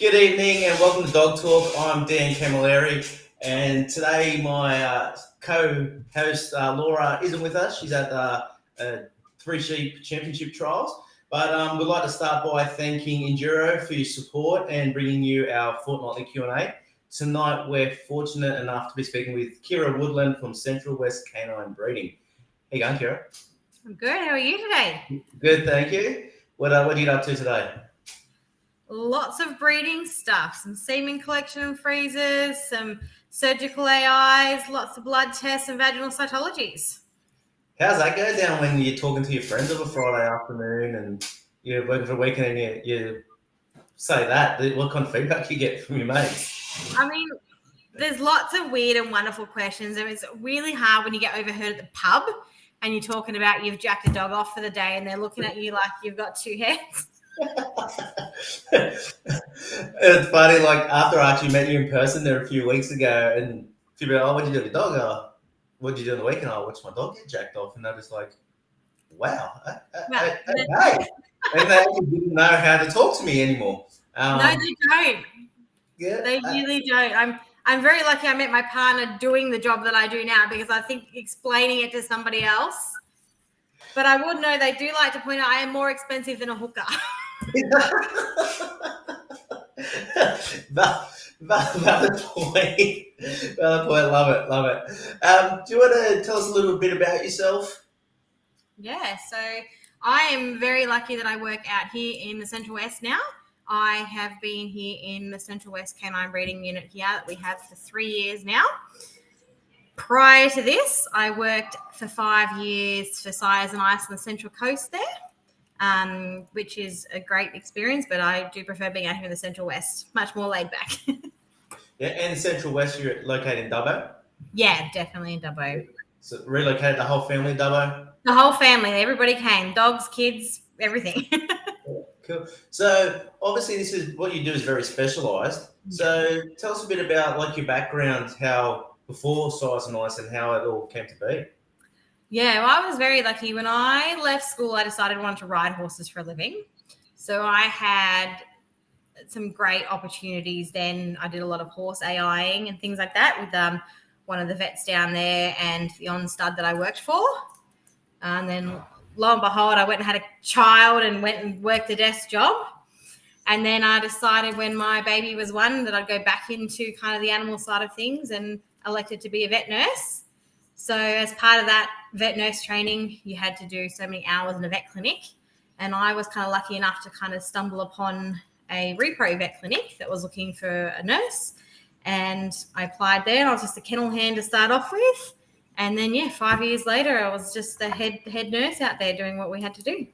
Good evening and welcome to Dog Talk. I'm Dan Camilleri, and today my co-host Laura isn't with us. She's at Three Sheep Championship trials, but we'd like to start by thanking Enduro for your support and bringing you our fortnightly Q&A. Tonight we're fortunate enough to be speaking with Kirra Woodhead from Central West Canine Breeding. How you going, Kirra? I'm good. How are you today? Good, thank you. What are you up to today? Lots of breeding stuff, some semen collection and freezers, some surgical AIs, lots of blood tests and vaginal cytologies. How's that go down when you're talking to your friends on a Friday afternoon and you're working for a weekend and you say that? What kind of feedback you get from your mates? I mean, there's lots of weird and wonderful questions, and it's really hard when you get overheard at the pub and you're talking about you've jacked a dog off for the day and they're looking at you like you've got two heads. It's funny, like after I actually met you in person there a few weeks ago, and people go, "Oh, what'd you do with your dog? What'd you do on the weekend? I watched my dog get jacked off," and they're just like, "Wow, okay." And they didn't know how to talk to me anymore. No, they don't. Yeah, they really don't. I'm very lucky I met my partner doing the job that I do now, because I think explaining it to somebody else. But I would know they do like to point out I am more expensive than a hooker. Valid point. Valid point. Love it. Do you want to tell us a little bit about yourself? Yeah, so I am very lucky that I work out here in the Central West now. I have been here in the Central West Canine Breeding Unit here that we have for 3 years now. Prior to this, I worked for 5 years for Sires and Ice on the Central Coast there, which is a great experience, but I do prefer being out here in the Central West, much more laid back. Yeah, and Central West, you're located in Dubbo? Yeah, definitely in Dubbo. So relocated the whole family in Dubbo? The whole family, everybody came, dogs, kids, everything. Cool. So obviously this is what you do is very specialised. So tell us a bit about like your background, how before Sires and Ice and how it all came to be. Yeah, well, I was very lucky. When I left school, I decided I wanted to ride horses for a living. So I had some great opportunities then. I did a lot of horse AIing and things like that with one of the vets down there and the on stud that I worked for. And then lo and behold, I went and had a child and went and worked a desk job. And then I decided when my baby was 1 that I'd go back into kind of the animal side of things and elected to be a vet nurse. So as part of that vet nurse training, you had to do so many hours in a vet clinic. And I was kind of lucky enough to kind of stumble upon a repro vet clinic that was looking for a nurse. And I applied there, and I was just a kennel hand to start off with. And then, 5 years later, I was just the head nurse out there doing what we had to do.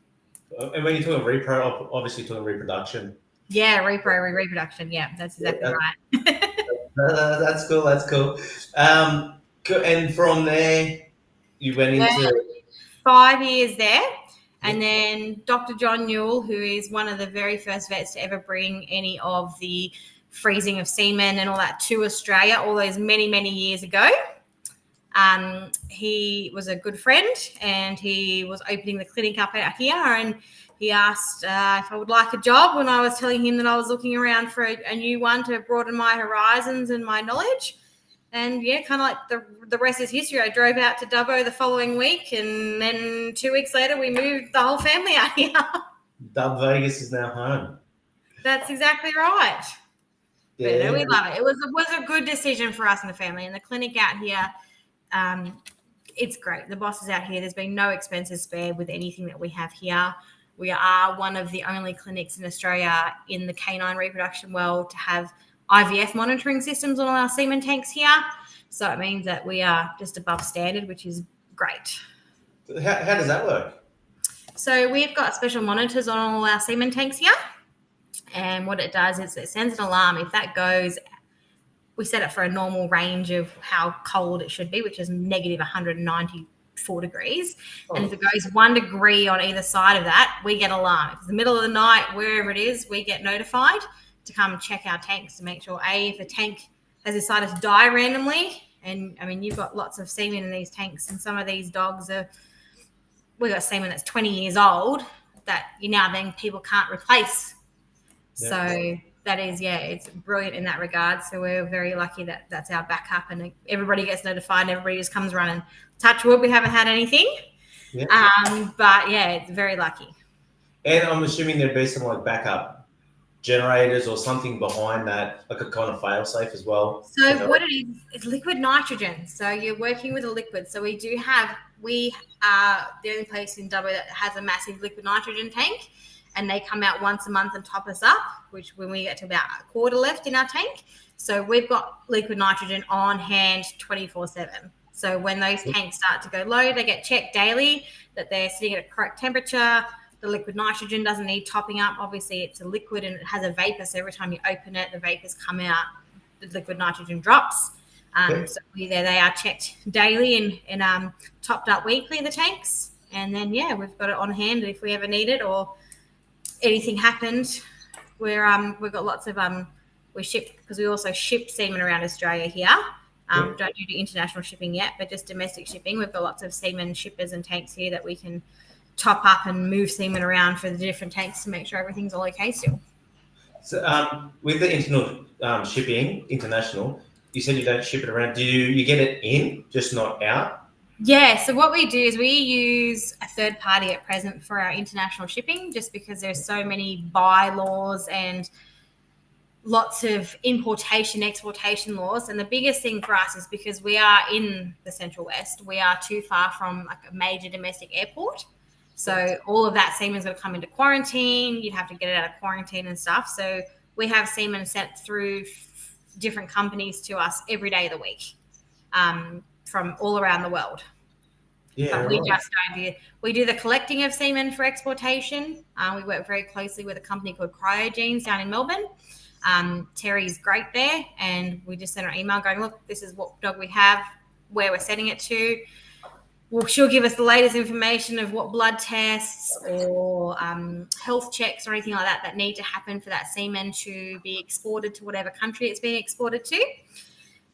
And when you're talking repro, obviously talking reproduction. Yeah, reproduction. Yeah, that's exactly right. That's cool. And from there, you went into 5 years there. And then Dr. John Newell, who is one of the very first vets to ever bring any of the freezing of semen and all that to Australia all those many, many years ago. He was a good friend, and he was opening the clinic up out here, and he asked if I would like a job when I was telling him that I was looking around for a new one to broaden my horizons and my knowledge. And kind of like the rest is history. I drove out to Dubbo the following week, and then 2 weeks later we moved the whole family out here. Dub Vegas is now home. That's exactly right. Yeah. But we love it. It was a good decision for us and the family. And the clinic out here, it's great. The boss is out here. There's been no expenses spared with anything that we have here. We are one of the only clinics in Australia in the canine reproduction world to have IVF monitoring systems on all our semen tanks here. So it means that we are just above standard, which is great. How does that work? So we've got special monitors on all our semen tanks here. And what it does is it sends an alarm. If that goes, we set it for a normal range of how cold it should be, which is negative 194 degrees. Oh. And if it goes 1 degree on either side of that, we get an alarm. If it's the middle of the night, wherever it is, we get notified to come and check our tanks to make sure, if a tank has decided to die randomly, and I mean, you've got lots of semen in these tanks, and some of these dogs we've got semen that's 20 years old that then people can't replace. Yeah. So That is, yeah, it's brilliant in that regard. So we're very lucky that that's our backup, and everybody gets notified and everybody just comes running. Touch wood, we haven't had anything. Yeah. But yeah, it's very lucky. And I'm assuming there'd be some like backup generators or something behind that, like a kind of fail safe as well. So what it is, it's liquid nitrogen. So you're working with a liquid. So we are the only place in WA that has a massive liquid nitrogen tank, and they come out once a month and top us up, which when we get to about a quarter left in our tank. So we've got liquid nitrogen on hand 24/7. So when those tanks start to go low, they get checked daily that they're sitting at a correct temperature. The liquid nitrogen doesn't need topping up. Obviously, it's a liquid and it has a vapor. So every time you open it, the vapors come out, the liquid nitrogen drops. So they are checked daily and topped up weekly, the tanks. And then, yeah, we've got it on hand if we ever need it or anything happened. We've got lots of we ship, because we also ship semen around Australia here. Don't do the international shipping yet, but just domestic shipping. We've got lots of semen shippers and tanks here that we can top up and move semen around for the different tanks to make sure everything's all okay still. So with the international, you said you don't ship it around. Do you get it in, just not out? Yeah, so what we do is we use a third party at present for our international shipping, just because there's so many bylaws and lots of importation, exportation laws. And the biggest thing for us is because we are in the Central West, we are too far from like a major domestic airport. So all of that semen's going to come into quarantine. You'd have to get it out of quarantine and stuff. So we have semen sent through different companies to us every day of the week. From all around the world. Yeah, but we just don't we do the collecting of semen for exportation. We work very closely with a company called Cryogenes down in Melbourne. Terry's great there, and we just send her an email going, look, this is what dog we have, where we're sending it to. Well, she'll give us the latest information of what blood tests or health checks or anything like that need to happen for that semen to be exported to whatever country it's being exported to.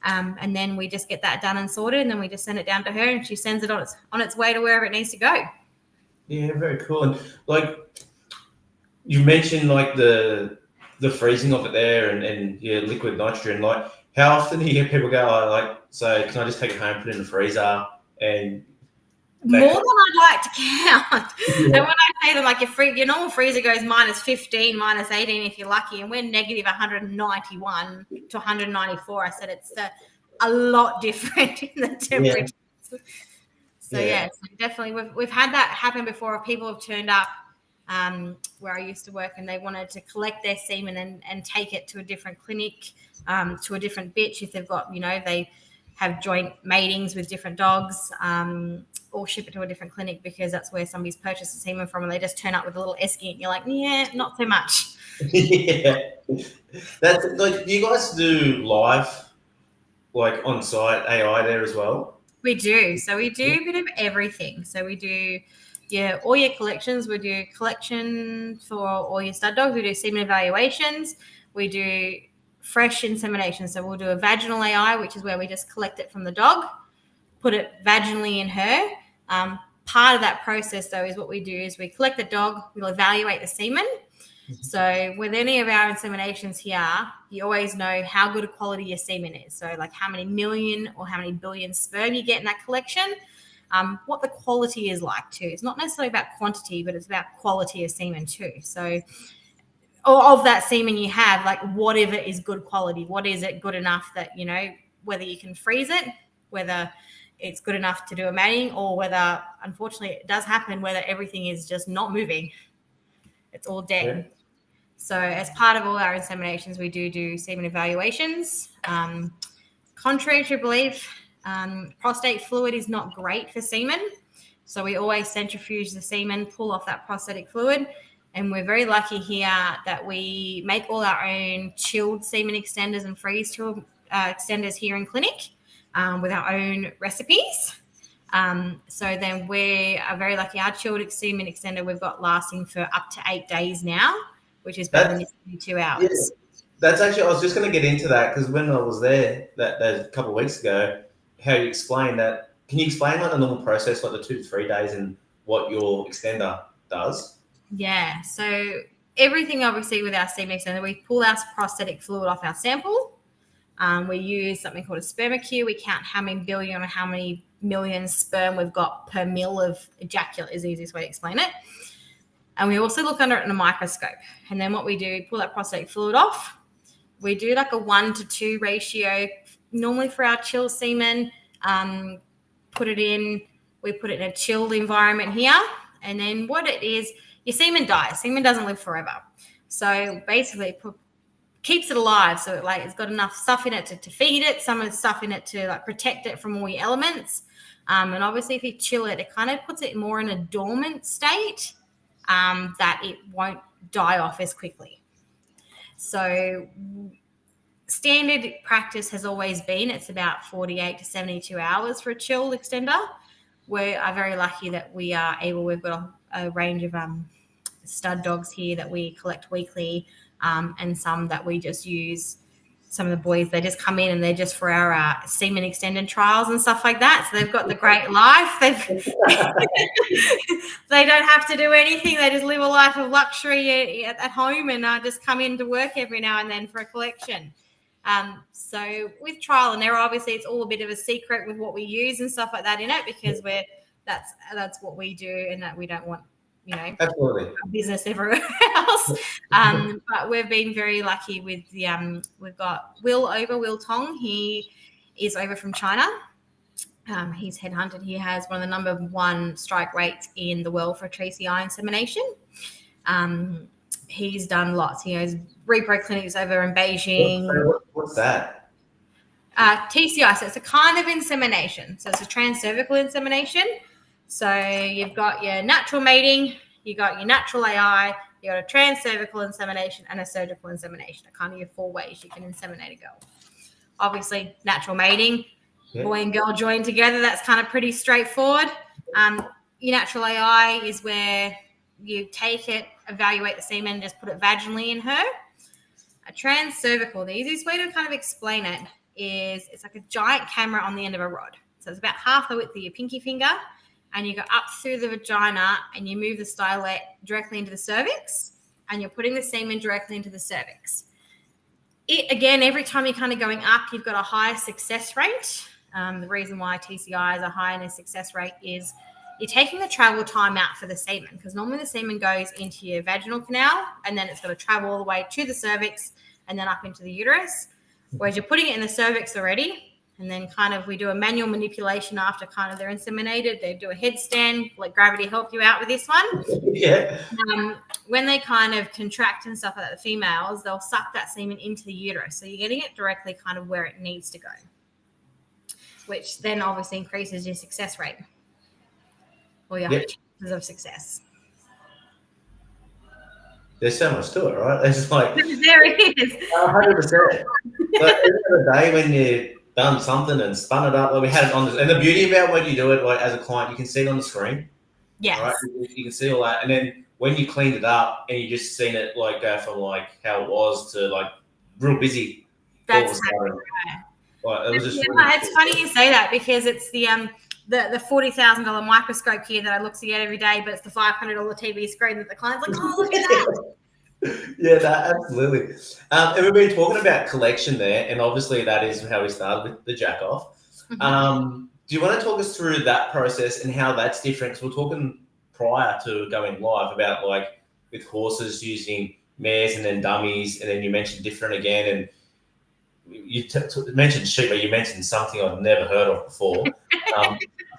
And then we just get that done and sorted, and then we just send it down to her, and she sends it on its way to wherever it needs to go. Yeah, very cool. And like you mentioned, like the freezing of it there, and liquid nitrogen. Like, how often do you get people go, so can I just take it home, put it in the freezer, and more than I'd like to count. Yeah. And when I say them, like your normal freezer goes -15, -18 if you're lucky, and we're negative 191 to 194. I said it's a lot different in the temperature. Yeah. So definitely we've had that happen before. People have turned up where I used to work, and they wanted to collect their semen and take it to a different clinic, to a different bitch if they've got, they have joint matings with different dogs, or ship it to a different clinic because that's where somebody's purchased the semen from, and they just turn up with a little esky, and you're like, yeah, not so much. Yeah, that's like, do you guys do live, like on site AI there as well? We do. So we do a bit of everything. So we do, all your collections. We do collection for all your stud dogs. We do semen evaluations. We do fresh insemination. So we'll do a vaginal AI, which is where we just collect it from the dog, put it vaginally in her. Part of that process, though, is what we do is we collect the dog, we'll evaluate the semen. So with any of our inseminations here, you always know how good a quality your semen is. So like how many million or how many billion sperm you get in that collection, what the quality is like too. It's not necessarily about quantity, but it's about quality of semen too. So of that semen you have, like what if it is good quality? What is it good enough that, whether you can freeze it, whether it's good enough to do a mating, or whether, unfortunately, it does happen, whether everything is just not moving. It's all dead. Yeah. So as part of all our inseminations, we do semen evaluations. Contrary to belief, prostate fluid is not great for semen. So we always centrifuge the semen, pull off that prostatic fluid. And we're very lucky here that we make all our own chilled semen extenders and freeze chilled extenders here in clinic, with our own recipes. So then we are very lucky. Our chilled semen extender we've got lasting for up to 8 days now, which is better than 72 hours. Yeah. That's actually, I was just going to get into that, because when I was there that a couple of weeks ago, how you explain that. Can you explain like the normal process, like the 2 to 3 days, and what your extender does? Yeah. So everything obviously with our semen extender, we pull our prosthetic fluid off our sample. We use something called a spermacue. We count how many billion or how many million sperm we've got per mil of ejaculate is the easiest way to explain it. And we also look under it in a microscope. And then what we do, pull that prosthetic fluid off. We do like a 1-to-2 ratio, normally for our chill semen. Put it in, we put it in a chilled environment here. And then what it is, your semen dies. Semen doesn't live forever. So basically it keeps it alive. So it's got enough stuff in it to feed it, some of the stuff in it to like protect it from all your elements. And obviously if you chill it, it kind of puts it more in a dormant state that it won't die off as quickly. So standard practice has always been it's about 48 to 72 hours for a chill extender. We are very lucky that we are able, we've got a range of stud dogs here that we collect weekly, and some that we just use. Some of the boys, they just come in and they're just for our semen extended trials and stuff like that. So they've got the great life. They don't have to do anything. They just live a life of luxury at home and just come in to work every now and then for a collection. So with trial and error, obviously it's all a bit of a secret with what we use and stuff like that in it, because that's what we do, and that we don't want, absolutely business everywhere else. But we've been very lucky with the we've got Will Tong. He is over from China. He's headhunted. He has one of the number one strike rates in the world for TCI insemination. He's done lots. He has repro clinics over in Beijing. What's that? TCI, so it's a kind of insemination. So it's a transcervical insemination. So you've got your natural mating, you got your natural AI, you got a transcervical insemination and a surgical insemination. Kind of your 4 ways you can inseminate a girl. Obviously, natural mating, boy and girl joined together. That's kind of pretty straightforward. Your natural AI is where you take it, evaluate the semen, and just put it vaginally in her. A transcervical, the easiest way to kind of explain it is it's like a giant camera on the end of a rod. So it's about half the width of your pinky finger, and you go up through the vagina and you move the stylet directly into the cervix, and you're putting the semen directly into the cervix. Again, every time you're kind of going up, you've got a higher success rate. The reason why TCI is a higher in a success rate is you're taking the travel time out for the semen, because normally the semen goes into your vaginal canal and then it's got to travel all the way to the cervix and then up into the uterus. Whereas you're putting it in the cervix already, and then kind of we do a manual manipulation after kind of they're inseminated. They do a headstand, let gravity help you out with this one. Yeah. When they kind of contract and stuff like that, the females, they'll suck that semen into the uterus. So you're getting it directly kind of where it needs to go, which then obviously increases your success rate or your chances of success. There's so much to it, right? It's like there is 100%. But at the end of the day, when you done something and spun it up, like we had it on and the beauty about when you do it, like as a client, you can see it on the screen. Yes. Right? You can see all that, and then when you cleaned it up and you just seen it like go from like how it was to like real busy. That's exactly right. Like, it was just it's funny you say that, because it's the $40,000 microscope here that I look to get every day, but it's the $500 TV screen that the client's like, oh, look at that. Yeah, absolutely. And we've been talking about collection there, and obviously that is how we started with the jack off. Mm-hmm. Do you want to talk us through that process and how that's different? Because we're talking prior to going live about like with horses using mares and then dummies, and then you mentioned different again, and you mentioned sheep, but you mentioned something I've never heard of before.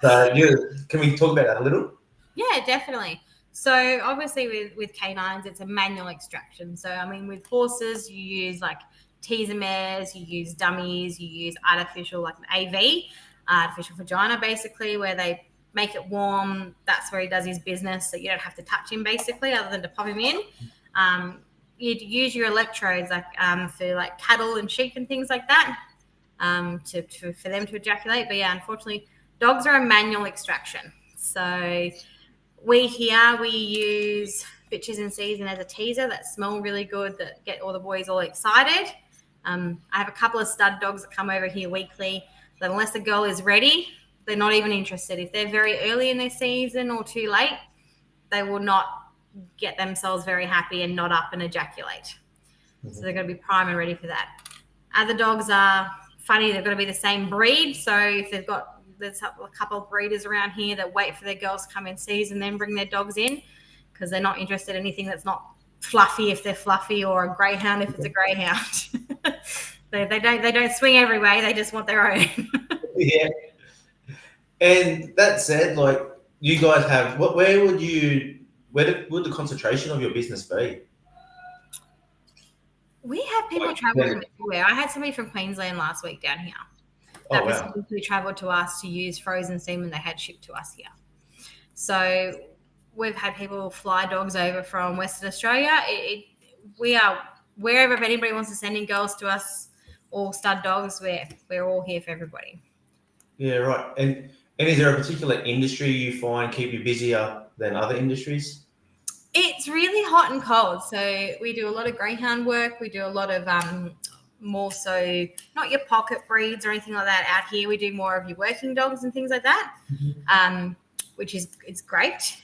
Can we talk about that a little? Yeah, definitely. So obviously with canines, it's a manual extraction. So, I mean, with horses, you use like teaser mares, you use dummies, you use artificial, like an AV, artificial vagina, basically, where they make it warm. That's where he does his business. So you don't have to touch him, basically, other than to pop him in. You'd use your electrodes like for like cattle and sheep and things like that for them to ejaculate. But yeah, unfortunately, dogs are a manual extraction. So we use bitches in season as a teaser that smell really good, that get all the boys all excited. I have a couple of stud dogs that come over here weekly that unless the girl is ready, they're not even interested. If they're very early in their season or too late, they will not get themselves very happy and nod up and ejaculate. So they've got to be prime and ready for that. Other dogs are funny. They've got to be the same breed. So if there's a couple of breeders around here that wait for their girls to come in season, then bring their dogs in because they're not interested in anything that's not fluffy if they're fluffy, or a greyhound if it's a greyhound. they don't swing every way. They just want their own. Yeah. And that said, like you guys have, where would the concentration of your business be? We have people travel from everywhere. I had somebody from Queensland last week down here. That was who travelled to us to use frozen semen they had shipped to us here. So we've had people fly dogs over from Western Australia. We are wherever, if anybody wants to send in girls to us or stud dogs, we're all here for everybody. Yeah, right. And is there a particular industry you find keep you busier than other industries? It's really hot and cold. So we do a lot of greyhound work. We do a lot of more so not your pocket breeds or anything like that out here. We do more of your working dogs and things like that, which is great.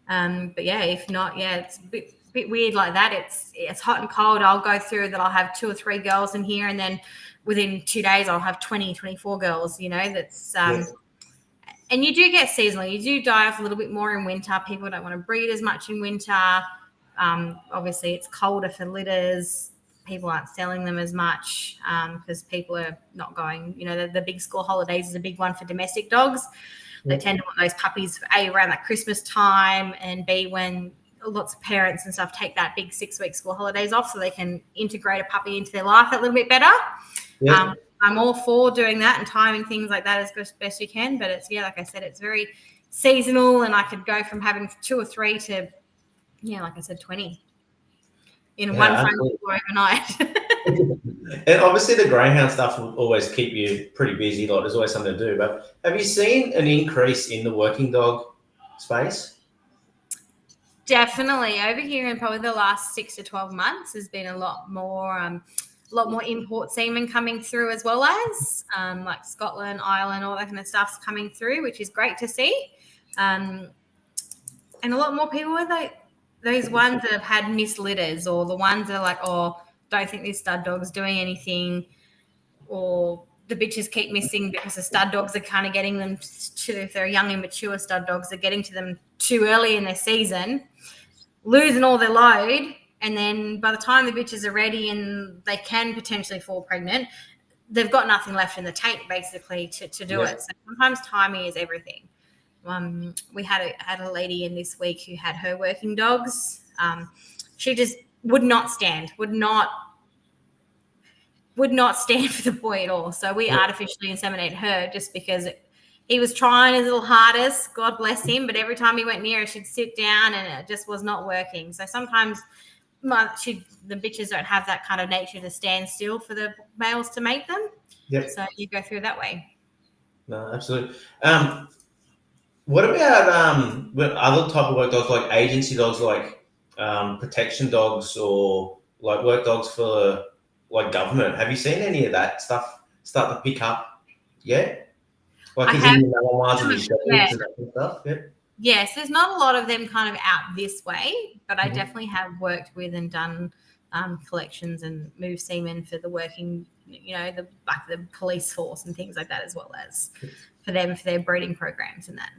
But yeah, if not, yeah, it's a bit weird like that. It's hot and cold. I'll go through that. I'll have 2 or 3 girls in here, and then within 2 days I'll have 20, 24 girls. You know, that's and you do get seasonal. You do die off a little bit more in winter. People don't want to breed as much in winter. Obviously, it's colder for litters. People aren't selling them as much because people are not going. You know, the big school holidays is a big one for domestic dogs. They tend to want those puppies, A, around that Christmas time, and B, when lots of parents and stuff take that big 6-week school holidays off so they can integrate a puppy into their life a little bit better. Yeah. I'm all for doing that and timing things like that as best you can. But it's, like I said, it's very seasonal, and I could go from having 2 or 3 to, like I said, 20 in one phone call overnight. And obviously the greyhound stuff will always keep you pretty busy. Like there's always something to do. But have you seen an increase in the working dog space? Definitely. Over here in probably the last 6 to 12 months, there's been a lot more import semen coming through, as well as like Scotland, Ireland, all that kind of stuff's coming through, which is great to see. And a lot more people with those ones that have had missed litters, or the ones that are like, don't think this stud dog's doing anything, or the bitches keep missing because the stud dogs are kind of getting them to, if they're young immature stud dogs, they're getting to them too early in their season, losing all their load. And then by the time the bitches are ready and they can potentially fall pregnant, they've got nothing left in the tank basically to do it. So sometimes timing is everything. We had a lady in this week who had her working dogs. She just would not stand for the boy at all. So we artificially inseminated her just because he was trying his little hardest, God bless him, but every time he went near her, she'd sit down and it just was not working. So sometimes the bitches don't have that kind of nature to stand still for the males to mate them. Yep. So you go through that way. No, absolutely. What about other type of work dogs, like agency dogs, like protection dogs, or like work dogs for like government? Have you seen any of that stuff start to pick up yet? Like is in the memoirs and and that kind of stuff? Yep. Yes, there's not a lot of them kind of out this way, but I definitely have worked with and done collections and moved semen for the working, the police force and things like that, as well as for their breeding programs and that.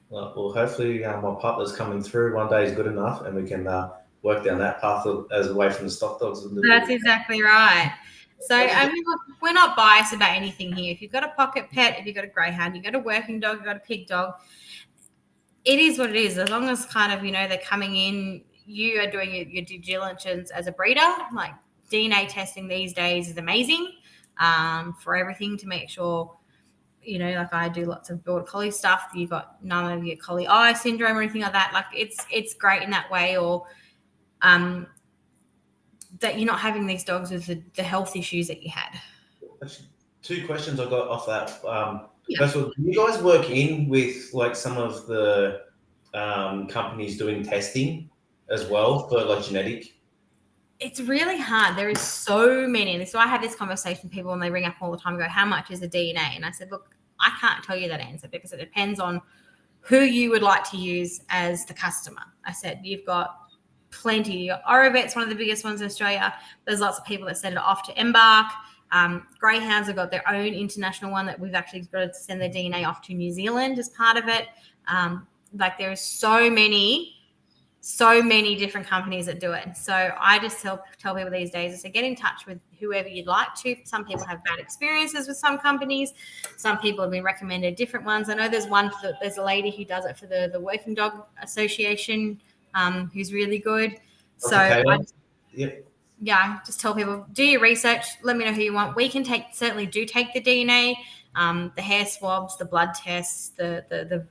Well, hopefully my partner's coming through one day is good enough, and we can work down that path as away from the stock dogs. That's exactly right. So, I mean, look, we're not biased about anything here. If you've got a pocket pet, if you've got a greyhound, you've got a working dog, you've got a pig dog, it is what it is. As long as kind of, they're coming in, you are doing your due diligence as a breeder. Like DNA testing these days is amazing for everything, to make sure, like I do lots of border collie stuff. You've got none of your collie eye syndrome or anything like that. Like it's great in that way, or that you're not having these dogs with the health issues that you had. Actually, 2 questions I got off that. First of all, do you guys work in with like some of the companies doing testing as well for like genetic? It's really hard. There is so many. And so I have this conversation with people, and they ring up all the time and go, how much is the DNA? And I said, look, I can't tell you that answer because it depends on who you would like to use as the customer. I said you've got plenty. Orovet's one of the biggest ones in Australia. There's lots of people that send it off to Embark. Greyhounds have got their own international one that we've actually got to send their DNA off to New Zealand as part of it. Like there's so many different companies that do it. So I just tell people these days, I say get in touch with whoever you'd like to. Some people have bad experiences with some companies. Some people have been recommended different ones. I know there's a lady who does it for the Working Dog Association, who's really good. So just tell people, do your research, let me know who you want. We can certainly take the DNA, the hair swabs, the blood tests, the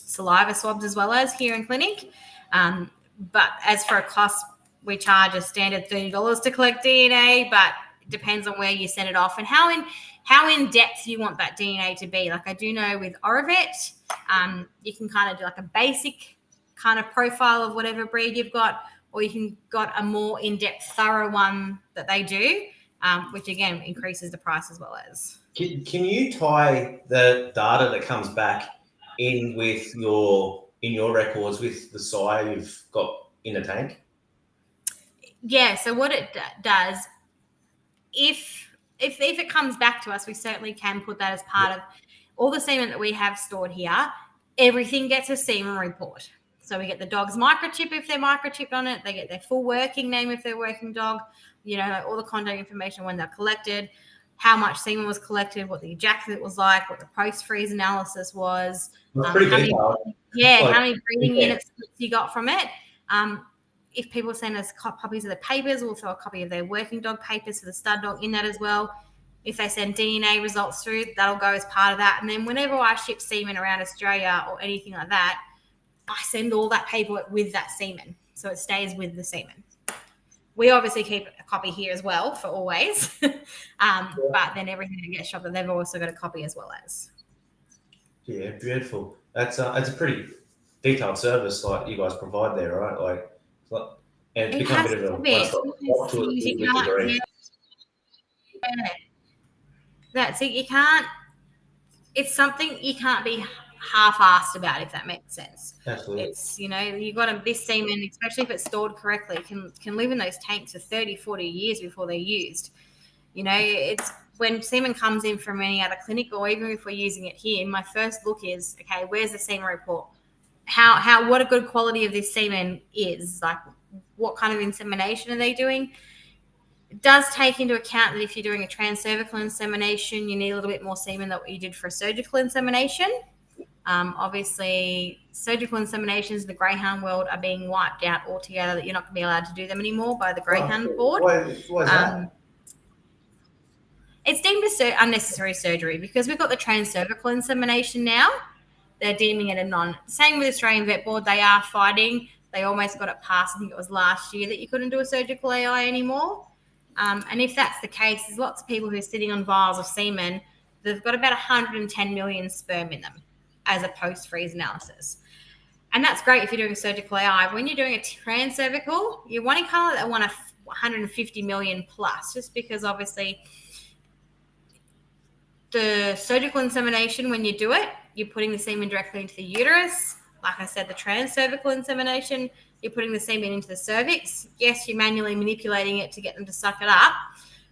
saliva swabs as well as here in clinic. But as for a cost, we charge a standard $30 to collect DNA, but it depends on where you send it off and how in depth you want that DNA to be. Like I do know with Orovet, you can kind of do like a basic kind of profile of whatever breed you've got, or you can got a more in-depth, thorough one that they do, which again increases the price as well as. Can you tie the data that comes back in with your records with the sire you've got in a tank? Yeah. So what it does, if it comes back to us, we certainly can put that as part of all the semen that we have stored here. Everything gets a semen report. So we get the dog's microchip if they're microchipped on it. They get their full working name if they're working dog. All the contact information when they're collected, how much semen was collected, what the ejaculate was like, what the post-freeze analysis was. Pretty detailed. How many breeding units you got from it. If people send us copies of the papers, we'll throw a copy of their working dog papers for the stud dog in that as well. If they send DNA results through, that'll go as part of that. And then whenever I ship semen around Australia or anything like that, I send all that paperwork with that semen. So it stays with the semen. We obviously keep a copy here as well for always. But then everything that gets shopped, they've also got a copy as well as. Yeah, beautiful. That's a pretty detailed service like you guys provide there, right? And it's become a bit of a one-stop to it. That's it. You can't. It's something you can't be half-assed about, if that makes sense. Absolutely. It's, you've got this semen, especially if it's stored correctly, can live in those tanks for 30, 40 years before they're used. It's when semen comes in from any other clinic, or even if we're using it here, my first look is, okay, where's the semen report? What a good quality of this semen is, like what kind of insemination are they doing? It does take into account that if you're doing a transcervical insemination, you need a little bit more semen than what you did for a surgical insemination. Obviously, surgical inseminations in the greyhound world are being wiped out altogether, that you're not going to be allowed to do them anymore by the greyhound board. Why is that? It's deemed unnecessary surgery because we've got the transcervical insemination now. They're deeming it a same with Australian Vet Board. They are fighting. They almost got it passed. I think it was last year that you couldn't do a surgical AI anymore. And if that's the case, there's lots of people who are sitting on vials of semen. They've got about 110 million sperm in them as a post-freeze analysis. And that's great if you're doing a surgical AI. When you're doing a transcervical, you're wanting kind of that 150 million plus, just because obviously the surgical insemination, when you do it, you're putting the semen directly into the uterus. Like I said, the transcervical insemination, you're putting the semen into the cervix. Yes, you're manually manipulating it to get them to suck it up,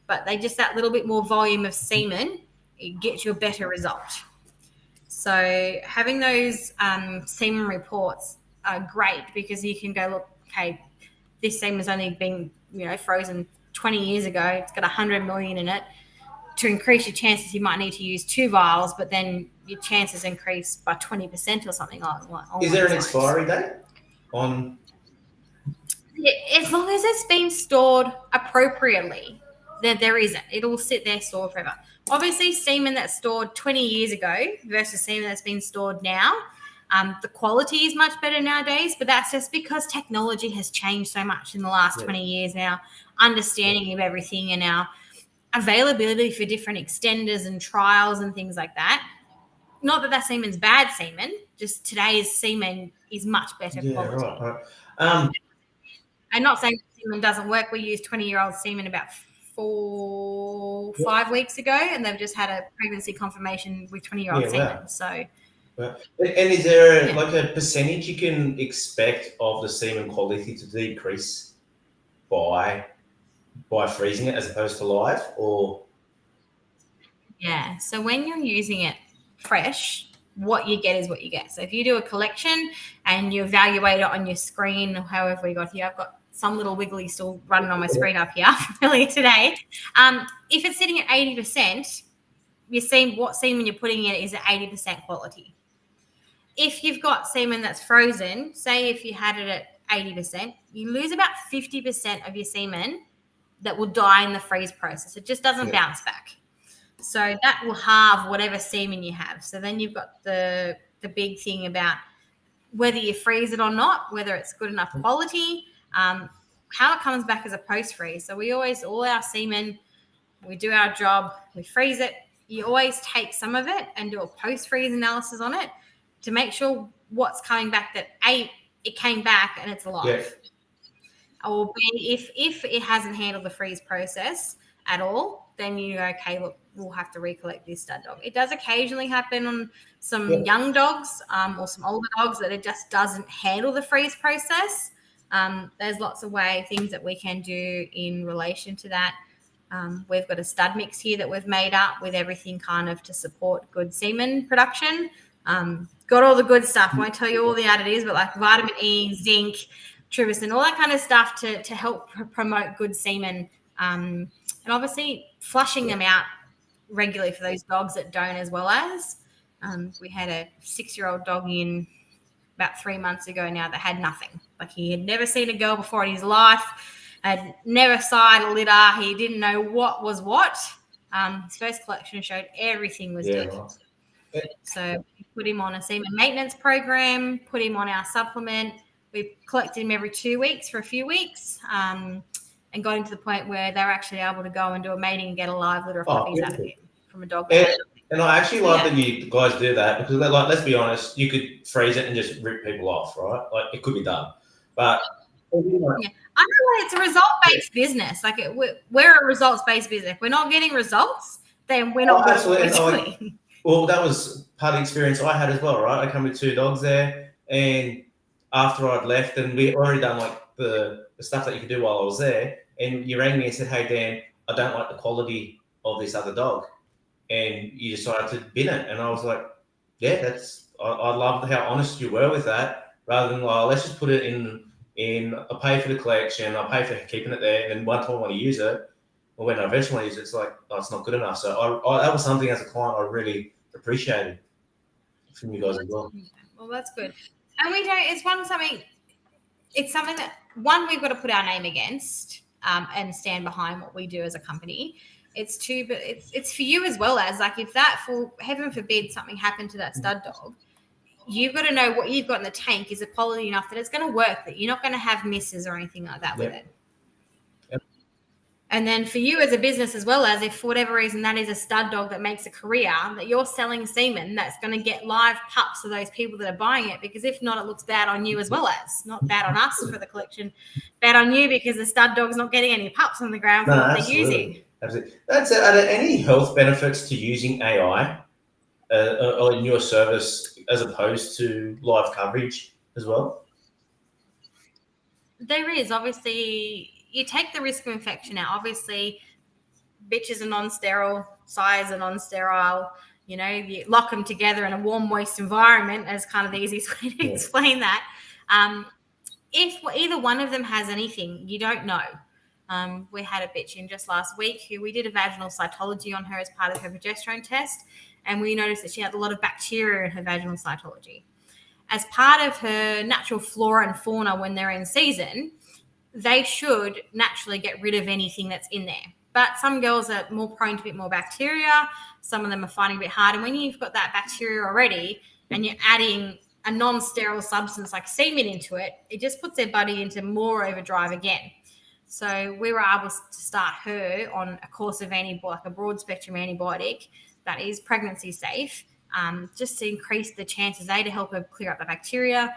but that little bit more volume of semen, it gets you a better result. So having those semen reports are great because you can go, look, okay, this semen's only been frozen 20 years ago. It's got 100 million in it. To increase your chances, you might need to use 2 vials, but then your chances increase by 20% or something like that. Is there an expiry date on? Yeah, as long as it's been stored appropriately, there isn't. It'll sit there stored forever. Obviously, semen that's stored 20 years ago versus semen that's been stored now, the quality is much better nowadays, but that's just because technology has changed so much in the last 20 years now, understanding of everything and our availability for different extenders and trials and things like that. Not that semen's bad semen, just today's semen is much better quality. Right. I'm not saying semen doesn't work. We used 20-year-old semen about 5 weeks ago, and they've just had a pregnancy confirmation with 20-year-old semen. Wow. So Well, and is there like a percentage you can expect of the semen quality to decrease by freezing it as opposed to live, or? Yeah. So when you're using it fresh, what you get is what you get. So if you do a collection and you evaluate it on your screen, or however we got here, I've got some little wiggly still running on my screen up here from earlier today. If it's sitting at 80%, what semen you're putting in is at 80% quality. If you've got semen that's frozen, say if you had it at 80%, you lose about 50% of your semen that will die in the freeze process. It just doesn't bounce back. So that will halve whatever semen you have. So then you've got the big thing about whether you freeze it or not, whether it's good enough quality, how it comes back as a post freeze. So we always, all our semen, we do our job, we freeze it. You always take some of it and do a post freeze analysis on it to make sure what's coming back, that it came back and it's alive. Yeah. Or B, if it hasn't handled the freeze process at all, then you go, okay, look, we'll have to recollect this stud dog. It does occasionally happen on some young dogs or some older dogs that it just doesn't handle the freeze process. There's lots of things that we can do in relation to that. We've got a stud mix here that we've made up with everything kind of to support good semen production. Got all the good stuff. I won't tell you all the additives, but like vitamin E, zinc, trypsin, all that kind of stuff to help promote good semen. And obviously flushing them out regularly for those dogs that don't as well as. We had a 6-year-old dog in about 3 months ago now that had nothing. Like he had never seen a girl before in his life, had never sired a litter. He didn't know what was what. His first collection showed everything was good. Right. So we put him on a semen maintenance program, put him on our supplement. We collected him every 2 weeks for a few weeks. And got him to the point where they were actually able to go and do a mating and get a live litter of puppies out of him from a dog. And I actually love that you guys do that because, like, let's be honest, you could freeze it and just rip people off, right? Like, it could be done. But I know it's a result-based business. Like, we're a results-based business. If we're not getting results, then we're not absolutely. Well, that was part of the experience I had as well, right? I come with 2 dogs there, and after I'd left, and we already done like the stuff that you could do while I was there. And you rang me and said, hey, Dan, I don't like the quality of this other dog. And you decided to bin it. And I was like, yeah, I love how honest you were with that, rather than, well, let's just put it in, I pay for the collection, I pay for keeping it there. And then one time I want to use it, or when I eventually want to use it, it's like, oh, it's not good enough. So that was something as a client I really appreciated from you guys as well. Well, that's good. And we don't, it's something that, one, we've got to put our name against. And stand behind what we do as a company. It's for you as well as, like, if that, for heaven forbid, something happened to that stud dog, you've got to know what you've got in the tank is quality enough that it's going to work, that you're not going to have misses or anything like that with it. Yep. And then for you as a business as well as, if for whatever reason that is a stud dog that makes a career, that you're selling semen that's going to get live pups to those people that are buying it, because if not, it looks bad on you as well as, not bad on us for the collection, bad on you because the stud dog's not getting any pups on the ground for what they're using. Absolutely. Are there any health benefits to using AI or in your service as opposed to live coverage as well? There is. Obviously, you take the risk of infection out. Obviously, bitches are non-sterile, sires are non-sterile. You know, you lock them together in a warm, moist environment as kind of the easiest way to explain that. If either one of them has anything, you don't know. We had a bitch in just last week who we did a vaginal cytology on her as part of her progesterone test, and we noticed that she had a lot of bacteria in her vaginal cytology. As part of her natural flora and fauna when they're in season, they should naturally get rid of anything that's in there. But some girls are more prone to a bit more bacteria. Some of them are finding it a bit hard. And when you've got that bacteria already and you're adding a non-sterile substance like semen into it, it just puts their body into more overdrive again. So we were able to start her on a course of like a broad spectrum antibiotic that is pregnancy safe, just to increase the chances, A, to help her clear up the bacteria,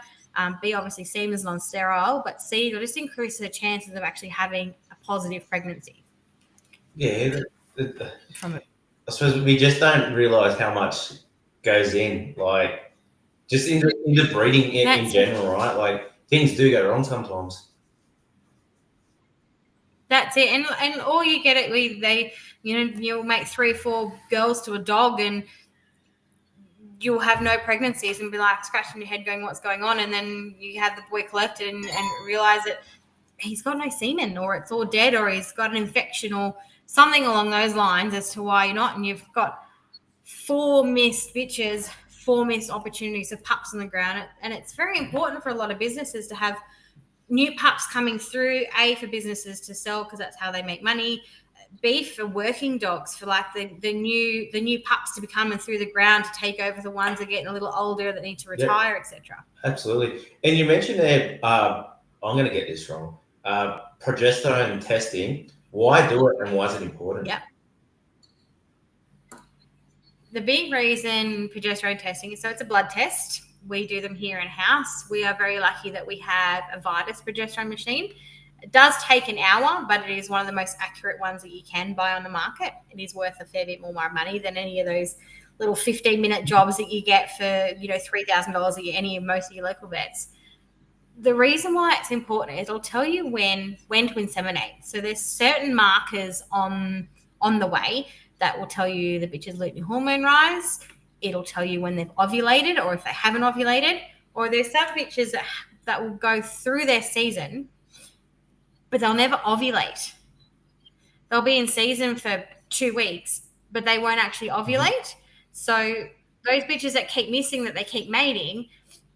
B, obviously semen is non-sterile, but C, it'll just increase the chances of actually having a positive pregnancy. Yeah, I suppose we just don't realise how much goes in. Like, Just into breeding in That's general, right? Like things do go wrong sometimes. That's it, and all you get it with you'll make 3 or 4 girls to a dog, and you'll have no pregnancies, and be like scratching your head, going, "What's going on?" And then you have the boy collected and realize that he's got no semen, or it's all dead, or he's got an infection, or something along those lines as to why you're not. And you've got 4 missed bitches, 4 missed opportunities of pups on the ground, and it's very important for a lot of businesses to have new pups coming through, A, for businesses to sell because that's how they make money, B, for working dogs, for like the new pups to be coming through the ground to take over the ones that are getting a little older that need to retire, etc. Absolutely. And you mentioned there, I'm going to get this wrong, progesterone testing. Why do it and why is it important? Yep. The big reason progesterone testing is, so it's a blood test. We do them here in house. We are very lucky that we have a Vitus progesterone machine. It does take an hour, but it is one of the most accurate ones that you can buy on the market. It is worth a fair bit more money than any of those little 15-minute jobs that you get for $3,000 a year, most of your local vets. The reason why it's important is it'll tell you when to inseminate. So there's certain markers on the way that will tell you the bitch's lutein hormone rise. It'll tell you when they've ovulated, or if they haven't ovulated, or there's some bitches that will go through their season, but they'll never ovulate. They'll be in season for 2 weeks, but they won't actually ovulate. So those bitches that keep missing, that they keep mating,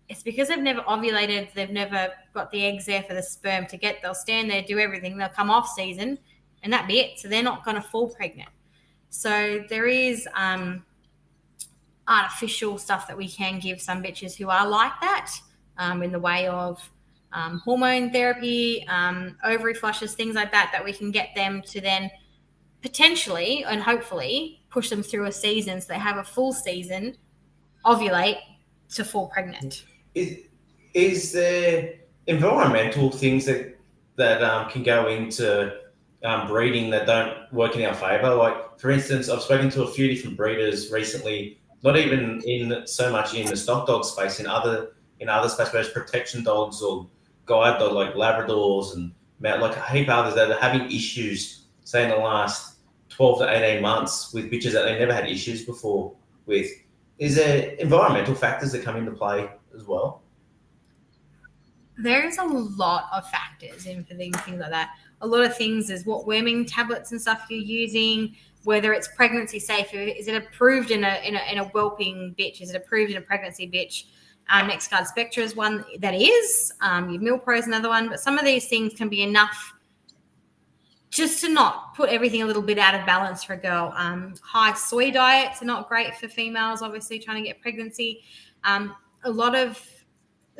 it's because they've never ovulated. They've never got the eggs there for the sperm to get. They'll stand there, do everything. They'll come off season, and that'd be it. So they're not going to fall pregnant. So there is artificial stuff that we can give some bitches who are like that, in the way of hormone therapy, ovary flushes, things like that we can get them to then potentially and hopefully push them through a season so they have a full season, ovulate to fall pregnant. Is there environmental things that can go into breeding that don't work in our favour? Like, for instance, I've spoken to a few different breeders recently, not even in so much in the stock dog space, in other space, where it's protection dogs or guide dog like Labradors and like a heap of others that are having issues, say in the last 12 to 18 months with bitches that they never had issues before with. Is there environmental factors that come into play as well? There's a lot of factors in for things like that. A lot of things is what worming tablets and stuff you're using, whether it's pregnancy safe. Is it approved in a whelping bitch? Is it approved in a pregnancy bitch? NextGuard Spectra is one that is. Your Milpro is another one. But some of these things can be enough just to not put everything a little bit out of balance for a girl. High soy diets are not great for females, obviously, trying to get pregnancy. A lot of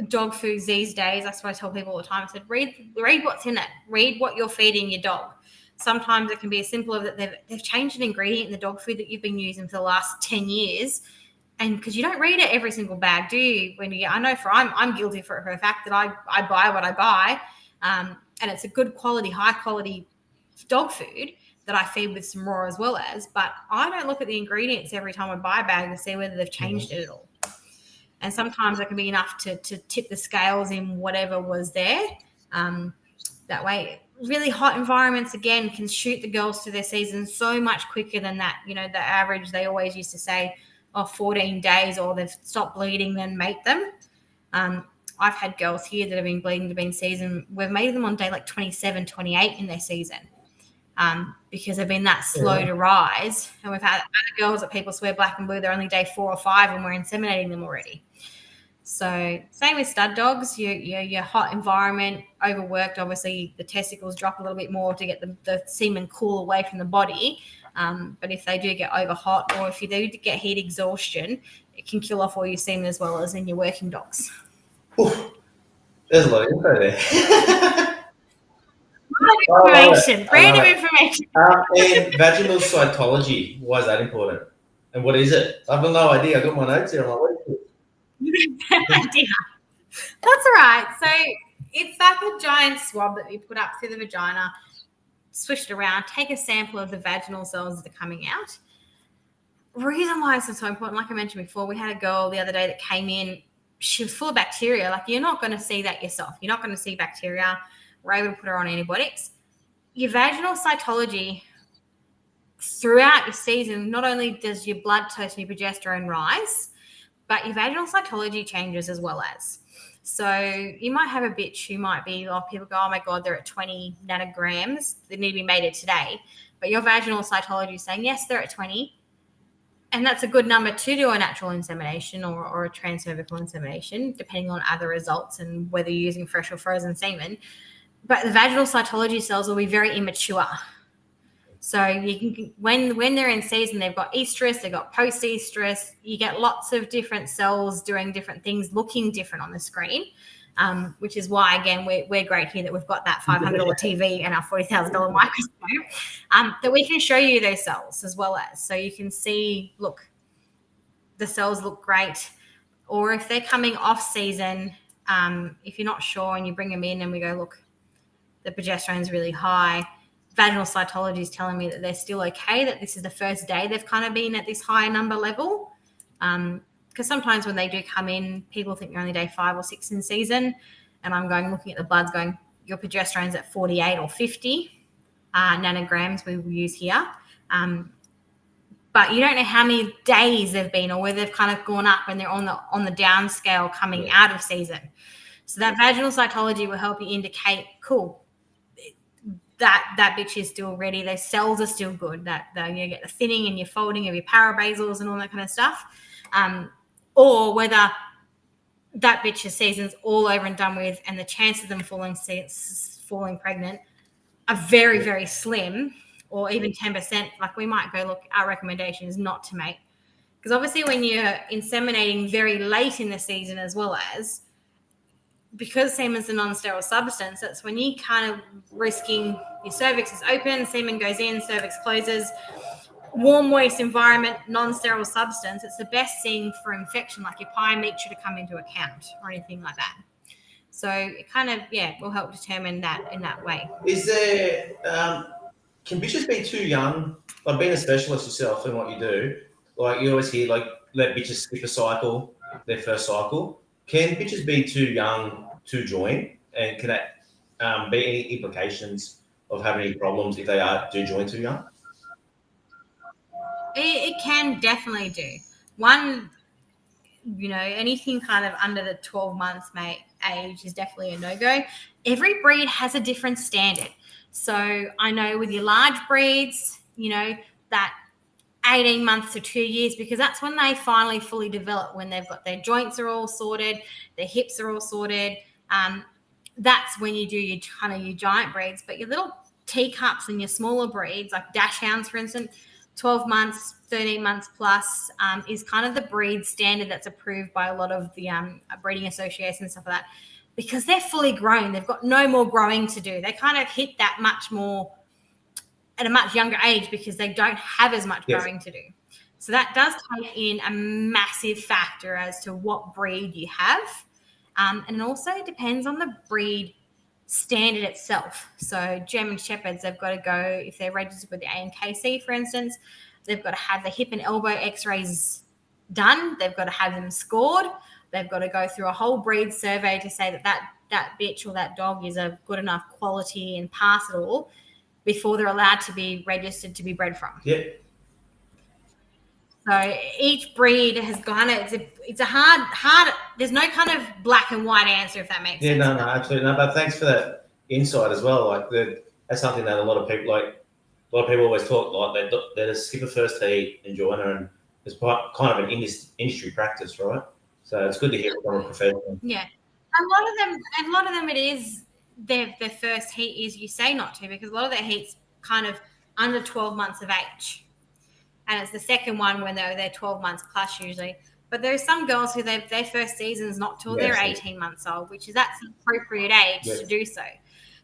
dog foods these days, that's what I tell people all the time. I said, read what's in it. Read what you're feeding your dog. Sometimes it can be as simple as that they've changed an ingredient in the dog food that you've been using for the last 10 years. And because you don't read it every single bag, do you? I know I'm guilty for a fact that I buy what I buy. And it's a good quality, high quality dog food that I feed with some raw as well as, but I don't look at the ingredients every time I buy a bag to see whether they've changed it at all. And sometimes it can be enough to tip the scales in whatever was there. That way, really hot environments, again, can shoot the girls through their season so much quicker than that. The average, they always used to say, 14 days, or they've stopped bleeding, then mate them. I've had girls here that have been bleeding to be season. We've made them on day like 27, 28 in their season. Because they've been that slow to rise. And we've had other girls that people swear black and blue, they're only day 4 or 5 and we're inseminating them already. So same with stud dogs, your hot environment, overworked, obviously the testicles drop a little bit more to get the semen cool away from the body. But if they do get over hot, or if you do get heat exhaustion, it can kill off all your semen as well as in your working dogs. Oof, there's a lot of info there. Information, random information. And vaginal cytology, why is that important? And what is it? I've got no idea. I got my notes here. I'm like, what is it? idea. That's all right. So it's like a giant swab that we put up through the vagina, swish it around, take a sample of the vaginal cells that are coming out. The reason why this is so important, like I mentioned before, we had a girl the other day that came in she's full of bacteria. Like, you're not going to see that yourself. You're not going to see bacteria. We're able to put her on antibiotics. Your vaginal cytology throughout your season, not only does your blood test and your progesterone rise, but your vaginal cytology changes as well as. So you might have a bitch who might be, people go, oh my God, they're at 20 nanograms. They need to be mated today. But your vaginal cytology is saying, yes, they're at 20. And that's a good number to do a natural insemination or a transcervical insemination, depending on other results and whether you're using fresh or frozen semen. But the vaginal cytology cells will be very immature. So you can, when they're in season, they've got estrus, they've got post-estrus. You get lots of different cells doing different things, looking different on the screen, which is why, again, we're great here that we've got that $500 TV and our $40,000 microscope, that we can show you those cells as well as. So you can see, look, the cells look great. Or if they're coming off season, if you're not sure and you bring them in and we go, look, the progesterone is really high, vaginal cytology is telling me that they're still okay, that this is the first day they've kind of been at this higher number level. Because sometimes when they do come in, people think they're only day 5 or 6 in season. And I'm looking at the bloods going, your progesterone's at 48 or 50 nanograms we will use here. But you don't know how many days they've been or where they've kind of gone up and they're on the down scale coming out of season. So that vaginal cytology will help you indicate, cool, that bitch is still ready. Those cells are still good. That you get the thinning and your folding of your parabasals and all that kind of stuff. Or whether that bitch's season's all over and done with, and the chances of them falling pregnant are very, very slim, or even 10%. Like, we might go, look, our recommendation is not to mate. Because obviously when you're inseminating very late in the season as well as, because semen's a non-sterile substance, that's when you kind of risking your cervix is open, semen goes in, cervix closes, warm, moist environment, non-sterile substance. It's the best thing for infection, like your pyometra to come into account or anything like that. So it kind of, will help determine that in that way. Is there, can bitches be too young? Like, being a specialist yourself in what you do, like, you always hear, like, let bitches skip a cycle, their first cycle. Can bitches be too young to join? And can that be any implications of having any problems if they do join too young? It can definitely do. One, anything kind of under the 12 months age is definitely a no-go. Every breed has a different standard. So I know with your large breeds, that 18 months to 2 years, because that's when they finally fully develop, when they've got their joints are all sorted, their hips are all sorted. That's when you do your giant breeds. But your little teacups and your smaller breeds, like dash hounds, for instance, 12 months, 13 months plus is kind of the breed standard that's approved by a lot of the breeding associations and stuff like that, because they're fully grown. They've got no more growing to do. They kind of hit that much more at a much younger age because they don't have as much growing to do. So that does take in a massive factor as to what breed you have. And it also depends on the breed standard itself. So German Shepherds, they've got to go, if they're registered with the ANKC, for instance, they've got to have the hip and elbow x-rays done. They've got to have them scored. They've got to go through a whole breed survey to say that bitch or that dog is of good enough quality and pass it all before they're allowed to be registered to be bred from. Yeah. So each breed has it's a hard, there's no kind of black and white answer, if that makes sense. Yeah, no, absolutely. No, but thanks for that insight as well. Like, that's something that a lot of people always talk, like, they just skip a first heat and join her, and it's kind of an industry practice, right? So it's good to hear from a professional. Yeah. A lot of them it is their first heat is, you say not to, because a lot of their heat's kind of under 12 months of age. And it's the second one when they're 12 months plus usually. But there's some girls who their first season's not till they're 18 months old, that's the appropriate age to do so.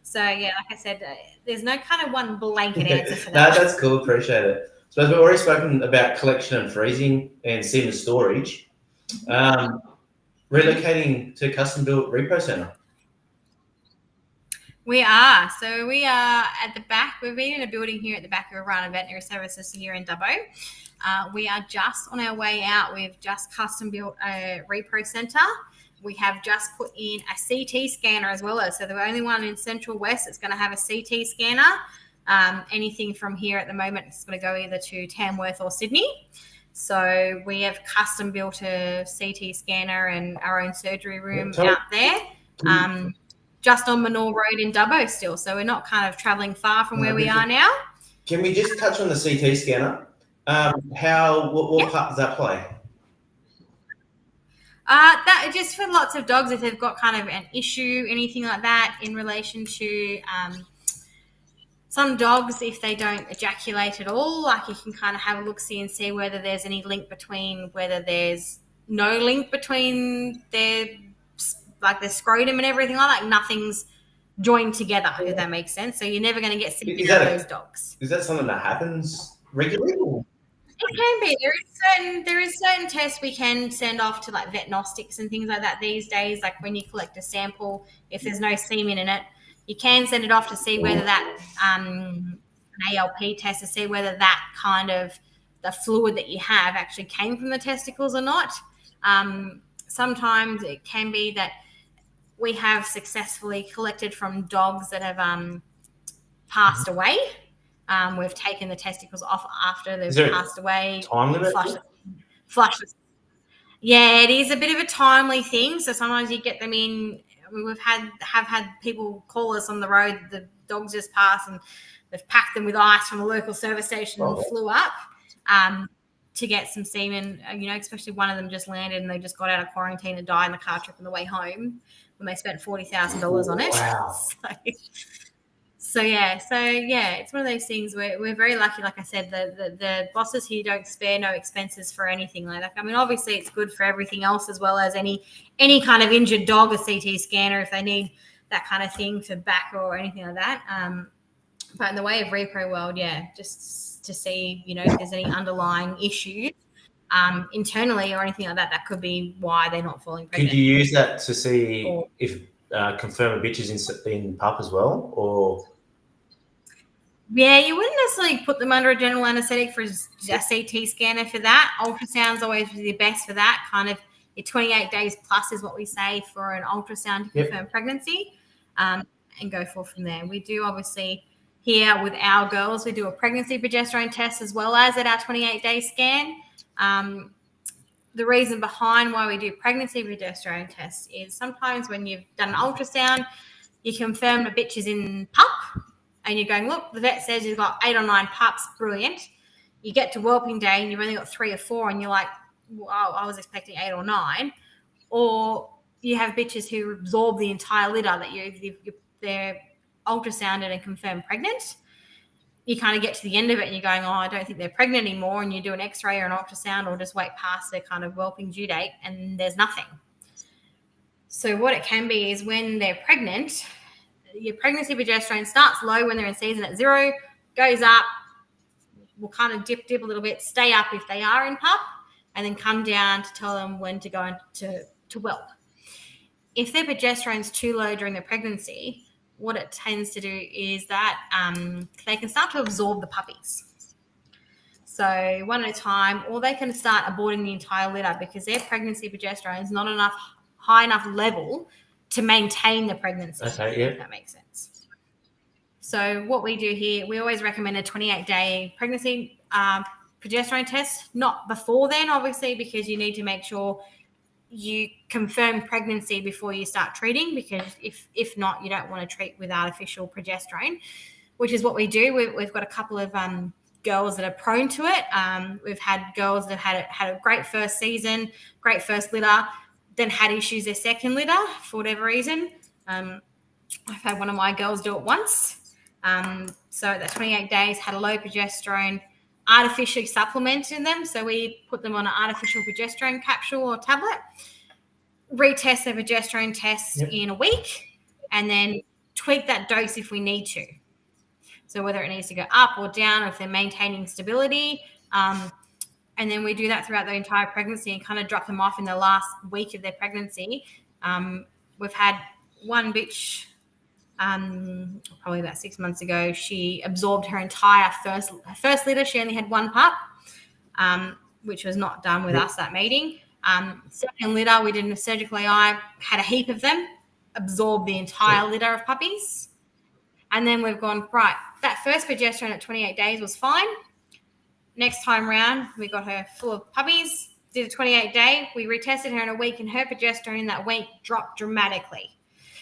So, like I said, there's no kind of one blanket answer for that. No, that's cool. Appreciate it. So we've already spoken about collection and freezing and semen storage. Relocating to custom-built repo center. We are. So we are at the back. We've been in a building here at the back of Arana Veterinary Services here in Dubbo. We are just on our way out. We've just custom built a repro centre. we have just put in a CT scanner as well. So the only one in Central West that's going to have a CT scanner. Anything from here at the moment is going to go either to Tamworth or Sydney. So we have custom built a CT scanner and our own surgery room out there, just on Manor Road in Dubbo still. So we're not kind of travelling far from where we are now. Can we just touch on the CT scanner? What part does that play? That just for lots of dogs, if they've got kind of an issue, anything like that, in relation to some dogs, if they don't ejaculate at all, like you can kind of have a look-see and see whether there's any link between, whether there's no link between their scrotum and everything like that. Nothing's joined together, if that makes sense. So you're never going to get sick out of those dogs. Is that something that happens regularly? It can be. There is certain tests we can send off to like vetnostics and things like that these days. Like when you collect a sample, if there's no semen in it, you can send it off to see whether that an ALP test to see whether that kind of the fluid that you have actually came from the testicles or not. Sometimes it can be that we have successfully collected from dogs that have passed away. We've taken the testicles off after they've passed away. Time limit? Flush. Yeah, it is a bit of a timely thing. So sometimes you get them in. We've have had people call us on the road. The dogs just passed and they've packed them with ice from a local service station and flew up to get some semen. Especially one of them just landed and they just got out of quarantine and died in the car trip on the way home when they spent $40,000 on it. Wow. So it's one of those things where we're very lucky. Like I said, the bosses here don't spare no expenses for anything like that. I mean, obviously it's good for everything else as well as any kind of injured dog, a CT scanner if they need that kind of thing for back or anything like that. But in the way of repro world, just to see, if there's any underlying issues internally or anything like that, that could be why they're not falling pregnant. Could you use that to see if confirm a bitch is in pup as well, or? Yeah, you wouldn't necessarily put them under a general anaesthetic for a CT scanner for that. Ultrasound's always the best for that. Kind of your 28 days plus is what we say for an ultrasound to confirm pregnancy, and go forth from there. We do obviously here with our girls, we do a pregnancy progesterone test as well as at our 28-day scan. The reason behind why we do pregnancy progesterone tests is sometimes when you've done an ultrasound, you confirm a bitch is in pup, and you're going, look, the vet says you've got 8 or 9 pups, brilliant. You get to whelping day and you've only got 3 or 4, and you're like, wow, I was expecting 8 or 9. Or you have bitches who absorb the entire litter that they're ultrasounded and confirmed pregnant. You kind of get to the end of it and you're going, oh, I don't think they're pregnant anymore. And you do an x-ray or an ultrasound or just wait past their kind of whelping due date and there's nothing. So what it can be is when they're pregnant, your pregnancy progesterone starts low when they're in season at 0, goes up, will kind of dip a little bit, stay up if they are in pup, and then come down to tell them when to go to whelp. If their progesterone's too low during the pregnancy, what it tends to do is that they can start to absorb the puppies. So one at a time, or they can start aborting the entire litter because their pregnancy progesterone is not high enough level to maintain the pregnancy. Okay, yeah. If that makes sense. So what we do here, we always recommend a 28-day pregnancy progesterone test, not before then, obviously, because you need to make sure you confirm pregnancy before you start treating, because if not, you don't want to treat with artificial progesterone, which is what we do. We've got a couple of girls that are prone to it. We've had girls that have had a great first season, great first litter, then had issues their second litter for whatever reason. I've had one of my girls do it once. So at 28 days, had a low progesterone, artificially supplemented them. So we put them on an artificial progesterone capsule or tablet, retest their progesterone test in a week, and then tweak that dose if we need to. So whether it needs to go up or down, or if they're maintaining stability. And then we do that throughout the entire pregnancy and kind of drop them off in the last week of their pregnancy. We've had one bitch probably about 6 months ago. She absorbed her entire first litter. She only had 1 pup, which was not done with us, that meeting. Second litter, we did a surgical AI, had a heap of them, absorbed the entire litter of puppies. And then we've gone, right, that first progesterone at 28 days was fine. Next time round, we got her full of puppies, did a 28-day. We retested her in a week, and her progesterone in that week dropped dramatically.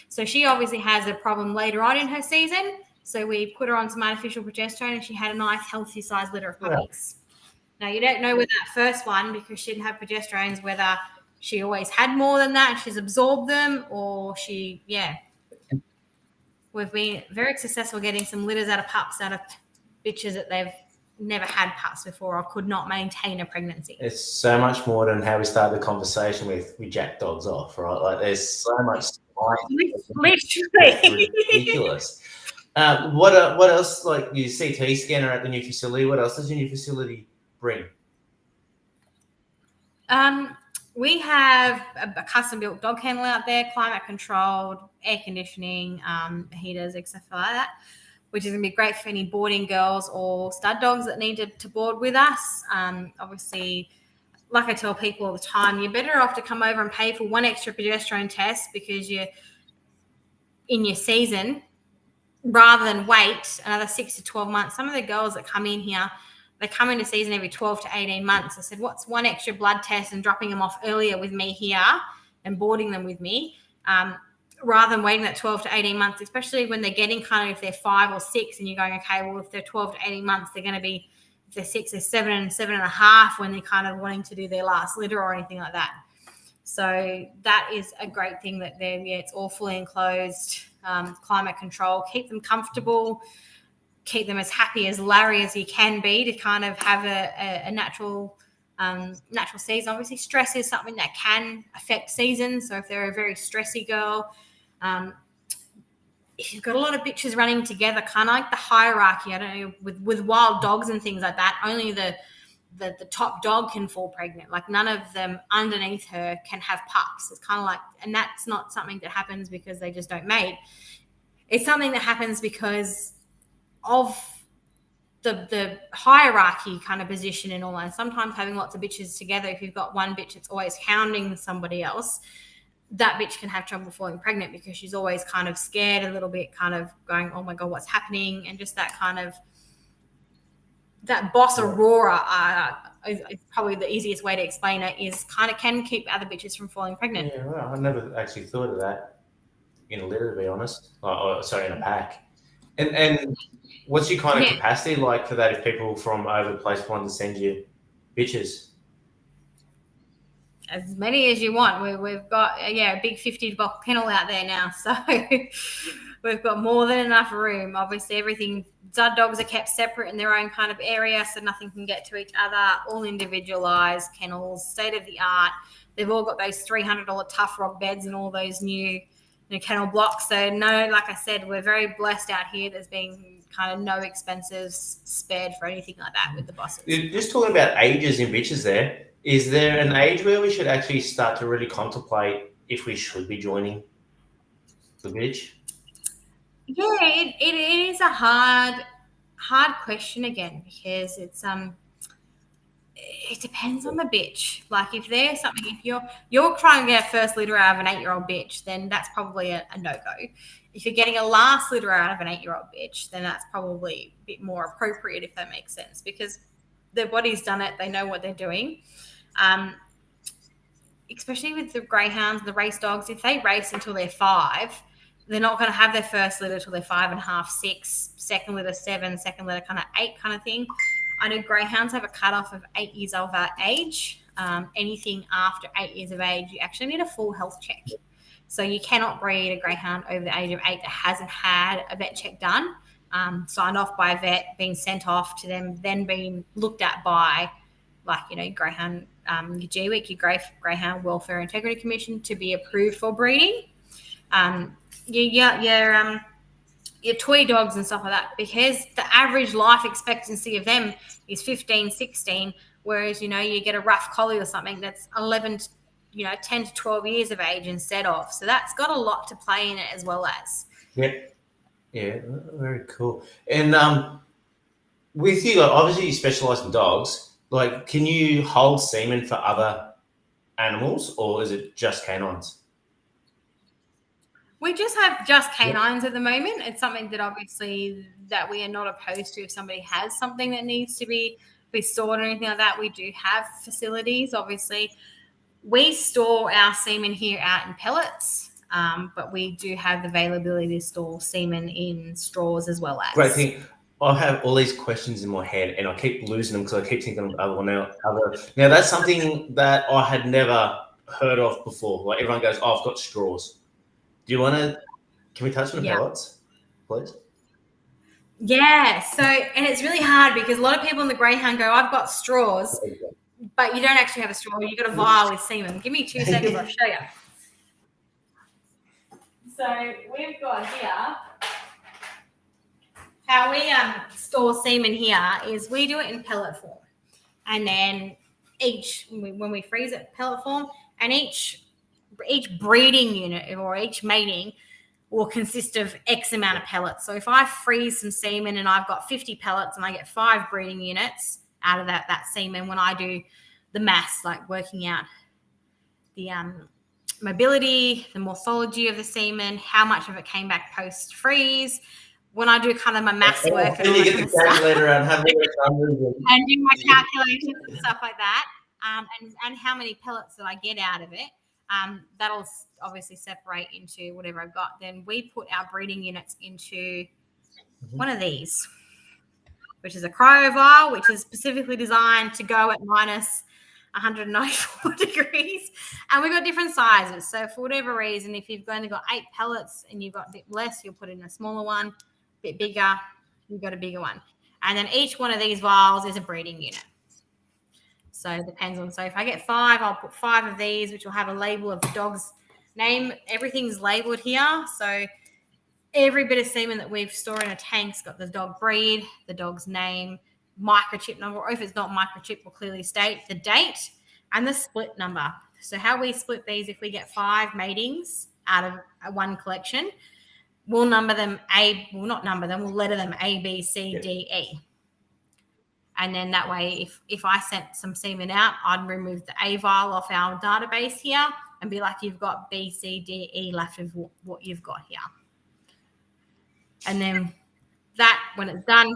So she obviously has a problem later on in her season. So we put her on some artificial progesterone, and she had a nice, healthy size litter of puppies. Now, you don't know with that first one, because she didn't have progesterones, whether she always had more than that, she's absorbed them, or she, We've been very successful getting some litters out of pups, out of bitches that they've never had pups before or could not maintain a pregnancy. It's so much more than how we started the conversation with we jack dogs off, right? Like there's so much Literally. ridiculous. What else? Like your CT scanner at the new facility. What else does your new facility bring? We have a custom-built dog kennel out there, climate controlled, air conditioning, heaters, etc. like that, which is going to be great for any boarding girls or stud dogs that need to board with us. Obviously, like I tell people all the time, you're better off to come over and pay for one extra progesterone test because you're in your season rather than wait another 6 to 12 months. Some of the girls that come in here, they come into season every 12 to 18 months. I said, what's one extra blood test and dropping them off earlier with me here and boarding them with me rather than waiting that 12 to 18 months, especially when they're getting kind of if they're 5 or 6 and you're going, okay, well, if they're 12 to 18 months, they're going to be, if they're 6, they're 7 and 7.5 when they're kind of wanting to do their last litter or anything like that. So that is a great thing that it's all fully enclosed, climate control, keep them comfortable, keep them as happy as Larry as he can be to kind of have a natural season. Obviously, stress is something that can affect seasons. So if they're a very stressy girl, if you've got a lot of bitches running together, kind of like the hierarchy, I don't know, with wild dogs and things like that, only the top dog can fall pregnant. Like none of them underneath her can have pups. It's kind of like, and that's not something that happens because they just don't mate. It's something that happens because of the hierarchy kind of position and all that. Sometimes having lots of bitches together, if you've got one bitch that's always hounding somebody else, that bitch can have trouble falling pregnant because she's always kind of scared a little bit, kind of going, oh my God, what's happening? And just that kind of, that boss aurora is probably the easiest way to explain it, is kind of can keep other bitches from falling pregnant. Yeah, well, I never actually thought of that in a litter, to be honest. Sorry, in a pack. And what's your kind of capacity like for that if people from over the place want to send you bitches? As many as you want. We've got a big 50-box kennel out there now, so we've got more than enough room. Obviously, everything, stud dogs are kept separate in their own kind of area, so nothing can get to each other. All individualized kennels, state of the art. They've all got those $300 Tough Rock beds and all those new kennel blocks. So no, like I said, we're very blessed out here. There's been kind of no expenses spared for anything like that with the bosses. You're just talking about ages in bitches there. Is there an age where we should actually start to really contemplate if we should be joining the bitch? Yeah, it is a hard question again, because it's it depends on the bitch. Like if there's something, if you're trying to get a first litter out of an 8-year-old bitch, then that's probably a no-go. If you're getting a last litter out of an 8-year-old bitch, then that's probably a bit more appropriate, if that makes sense, because their body's done it. They know what they're doing. Especially with the greyhounds, the race dogs, if they race until they're 5, they're not going to have their first litter till they're 5.5, 6, second litter 7, second litter kind of 8 kind of thing. I know greyhounds have a cutoff of 8 years of age. Anything after 8 years of age, you actually need a full health check. So you cannot breed a greyhound over the age of 8 that hasn't had a vet check done, signed off by a vet, being sent off to them, then being looked at by, greyhound, your GWIC, your Greyhound Welfare Integrity Commission, to be approved for breeding. Your toy dogs and stuff like that, because the average life expectancy of them is 15, 16, whereas, you get a rough collie or something that's 11, 10 to 12 years of age instead of. So that's got a lot to play in it as well as. Yep. Yeah, very cool. And with you, obviously you specialise in dogs. Like, can you hold semen for other animals, or is it just canines? We just have just canines at the moment. It's something that obviously that we are not opposed to. If somebody has something that needs to be stored or anything like that, we do have facilities. Obviously, we store our semen here out in pellets, but we do have the availability to store semen in straws as well as. Great thing. I have all these questions in my head, and I keep losing them because I keep thinking of other one now. Now that's something that I had never heard of before. Like everyone goes, "Oh, I've got straws." Do you want to? Can we touch on the pellets, please? Yeah. So, and it's really hard because a lot of people in the greyhound go, "I've got straws," but you don't actually have a straw. You've got a vial with semen. Give me 2 seconds. I'll show you. So we've got here. How we store semen here is we do it in pellet form, and then when we freeze it pellet form, and each breeding unit or each mating will consist of X amount of pellets. So if I freeze some semen and I've got 50 pellets and I get 5 breeding units out of that semen, when I do the maths, like working out the mobility, the morphology of the semen, how much of it came back post freeze. When I do kind of my maths work and all that kind of stuff, and do my calculations and stuff like that, and how many pellets that I get out of it, that'll obviously separate into whatever I've got. Then we put our breeding units into one of these, which is a cryo vial, which is specifically designed to go at minus 194 degrees, and we've got different sizes. So for whatever reason, if you've only got 8 pellets and you've got a bit less, you'll put in a smaller one. Bit bigger, you've got a bigger one, and then each one of these vials is a breeding unit. So it depends on. So if I get 5, I'll put 5 of these, which will have a label of the dog's name. Everything's labeled here, so every bit of semen that we've stored in a tank's got the dog breed, the dog's name, microchip number, or if it's not microchip, will clearly state the date and the split number. So how we split these, if we get 5 matings out of one collection, we'll number them we'll letter them A, B, C, D, E. And then that way, if I sent some semen out, I'd remove the A vial off our database here and be like, you've got B, C, D, E left of what you've got here. And then that, when it's done,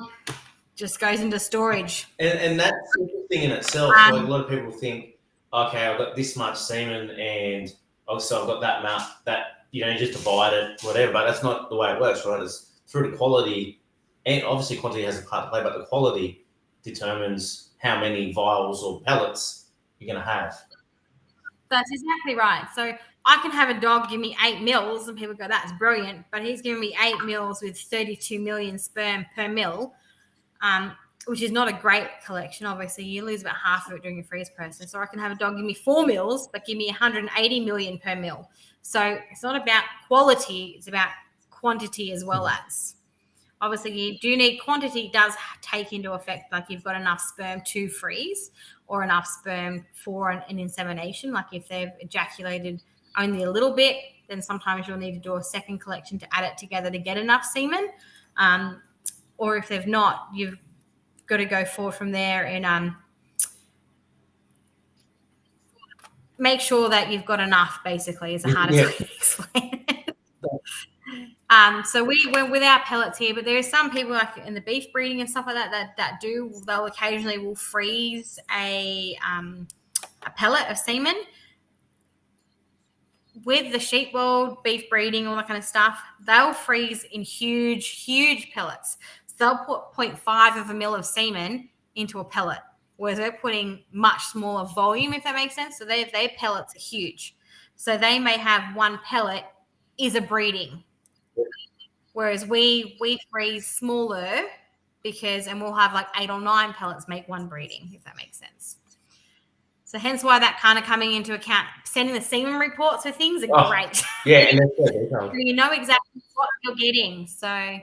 just goes into storage. And that's interesting in itself. Like a lot of people think, okay, I've got this much semen and also I've got that amount that, you just divide it, whatever, but that's not the way it works, right? It's through the quality, and obviously quantity has a part to play, but the quality determines how many vials or pellets you're going to have. That's exactly right. So I can have a dog give me 8 mils, and people go, that's brilliant, but he's giving me 8 mils with 32 million sperm per mil, which is not a great collection. Obviously, you lose about half of it during your freeze process. Or I can have a dog give me 4 mils, but give me 180 million per mil. So it's not about quality, it's about quantity as well as. Obviously, you do need quantity does take into effect, like you've got enough sperm to freeze or enough sperm for an insemination. Like if they've ejaculated only a little bit, then sometimes you'll need to do a second collection to add it together to get enough semen. Or if they've not, you've got to go forward from there and make sure that you've got enough, basically, is the hardest way to explain it. So we went with our pellets here, but there are some people like in the beef breeding and stuff like that they'll occasionally will freeze a pellet of semen. With the sheep world, beef breeding, all that kind of stuff, they'll freeze in huge pellets. So they'll put 0.5 of a mil of semen into a pellet, whereas we're putting much smaller volume, if that makes sense. So their pellets are huge. So they may have one pellet is a breeding, whereas we freeze smaller and we'll have like 8 or 9 pellets make one breeding, if that makes sense. So hence why that kind of coming into account, sending the semen reports for things are great. Yeah, and that's good. So you know exactly what you're getting. So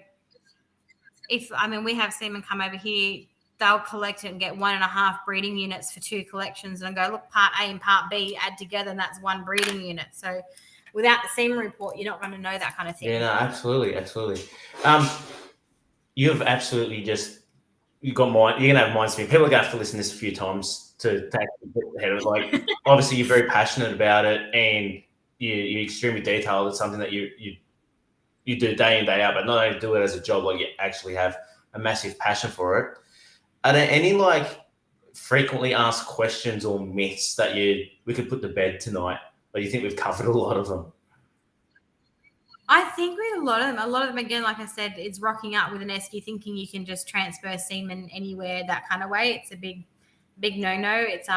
we have semen come over here, they'll collect it and get 1.5 breeding units for 2 collections and go, look, part A and part B add together and that's 1 breeding unit. So without the semen report, you're not going to know that kind of thing. Yeah, no, absolutely. You've absolutely just you've got mind. You're gonna have mind spin. People are gonna have to listen to this a few times to actually get the head of it. Like, obviously, you're very passionate about it, and you're extremely detailed. It's something that you do day in, day out, but not only do it as a job, like you actually have a massive passion for it. Are there any like frequently asked questions or myths that we could put to bed tonight? Or you think we've covered a lot of them? I think with a lot of them, again, like I said, it's rocking up with an esky thinking you can just transfer semen anywhere that kind of way. It's a big no. It's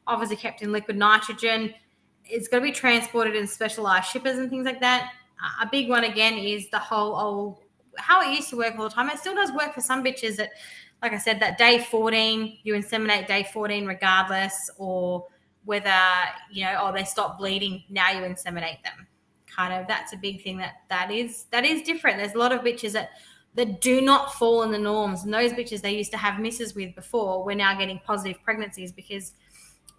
obviously kept in liquid nitrogen. It's got to be transported in specialized shippers and things like that. A big one again is the whole old how it used to work all the time. It still does work for some bitches that, like I said, that day 14, you inseminate day 14 regardless, or whether, they stop bleeding, now you inseminate them. Kind of, that's a big thing that is different. There's a lot of bitches that do not fall in the norms, and those bitches they used to have misses with before, we're now getting positive pregnancies because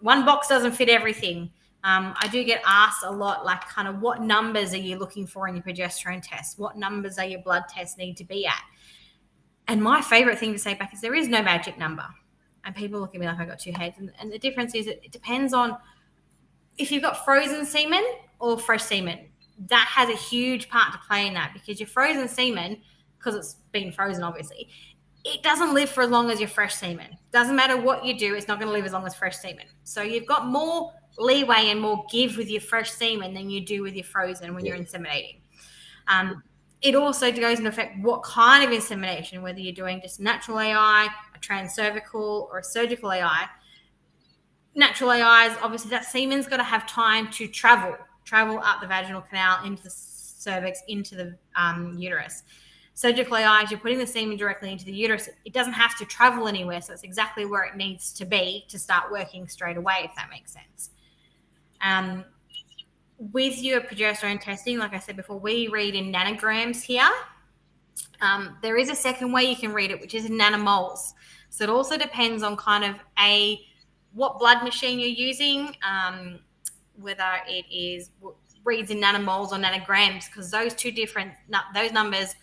one box doesn't fit everything. I do get asked a lot, like, kind of, what numbers are you looking for in your progesterone test? What numbers are your blood tests need to be at? And my favorite thing to say back is there is no magic number. And people look at me like I got two heads. And the difference is it depends on if you've got frozen semen or fresh semen. That has a huge part to play in that, because your frozen semen, because it's been frozen, obviously, it doesn't live for as long as your fresh semen. Doesn't matter what you do, it's not going to live as long as fresh semen. So you've got more leeway and more give with your fresh semen than you do with your frozen when you're inseminating. It also goes into effect what kind of insemination, whether you're doing just natural AI, a transcervical, or a surgical AI. Natural AI is obviously that semen's got to have time to travel up the vaginal canal into the cervix, into the uterus. Surgical AI is you're putting the semen directly into the uterus. It doesn't have to travel anywhere, so it's exactly where it needs to be to start working straight away, if that makes sense. With your progesterone testing, like I said before, we read in nanograms here. There is a second way you can read it, which is in nanomoles. So it also depends on kind of what blood machine you're using, whether it reads in nanomoles or nanograms, because those numbers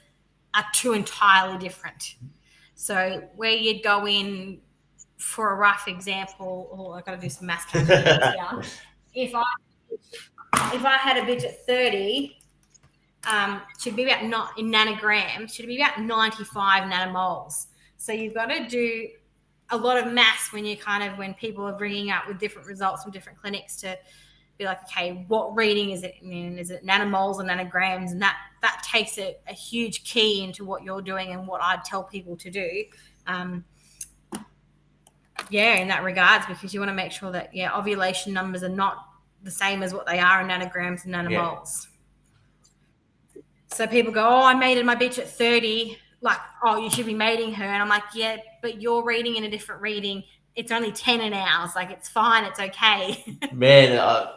are two entirely different. So where you'd go in, for a rough example, I've got to do some math calculations here. If I had a bitch at 30, should be about in nanograms, should be about 95 nanomoles. So you've got to do a lot of maths when people are bringing up with different results from different clinics to be like, okay, what reading is it in? Is it nanomoles or nanograms? And that takes a huge key into what you're doing and what I'd tell people to do. In that regards, because you want to make sure that, ovulation numbers are not the same as what they are in nanograms and nanomoles. Yeah. So people go, I mated my bitch at 30. Like, you should be mating her. And I'm like, yeah, but you're reading in a different reading. It's only 10 in ours. Like, it's fine. It's okay. Man,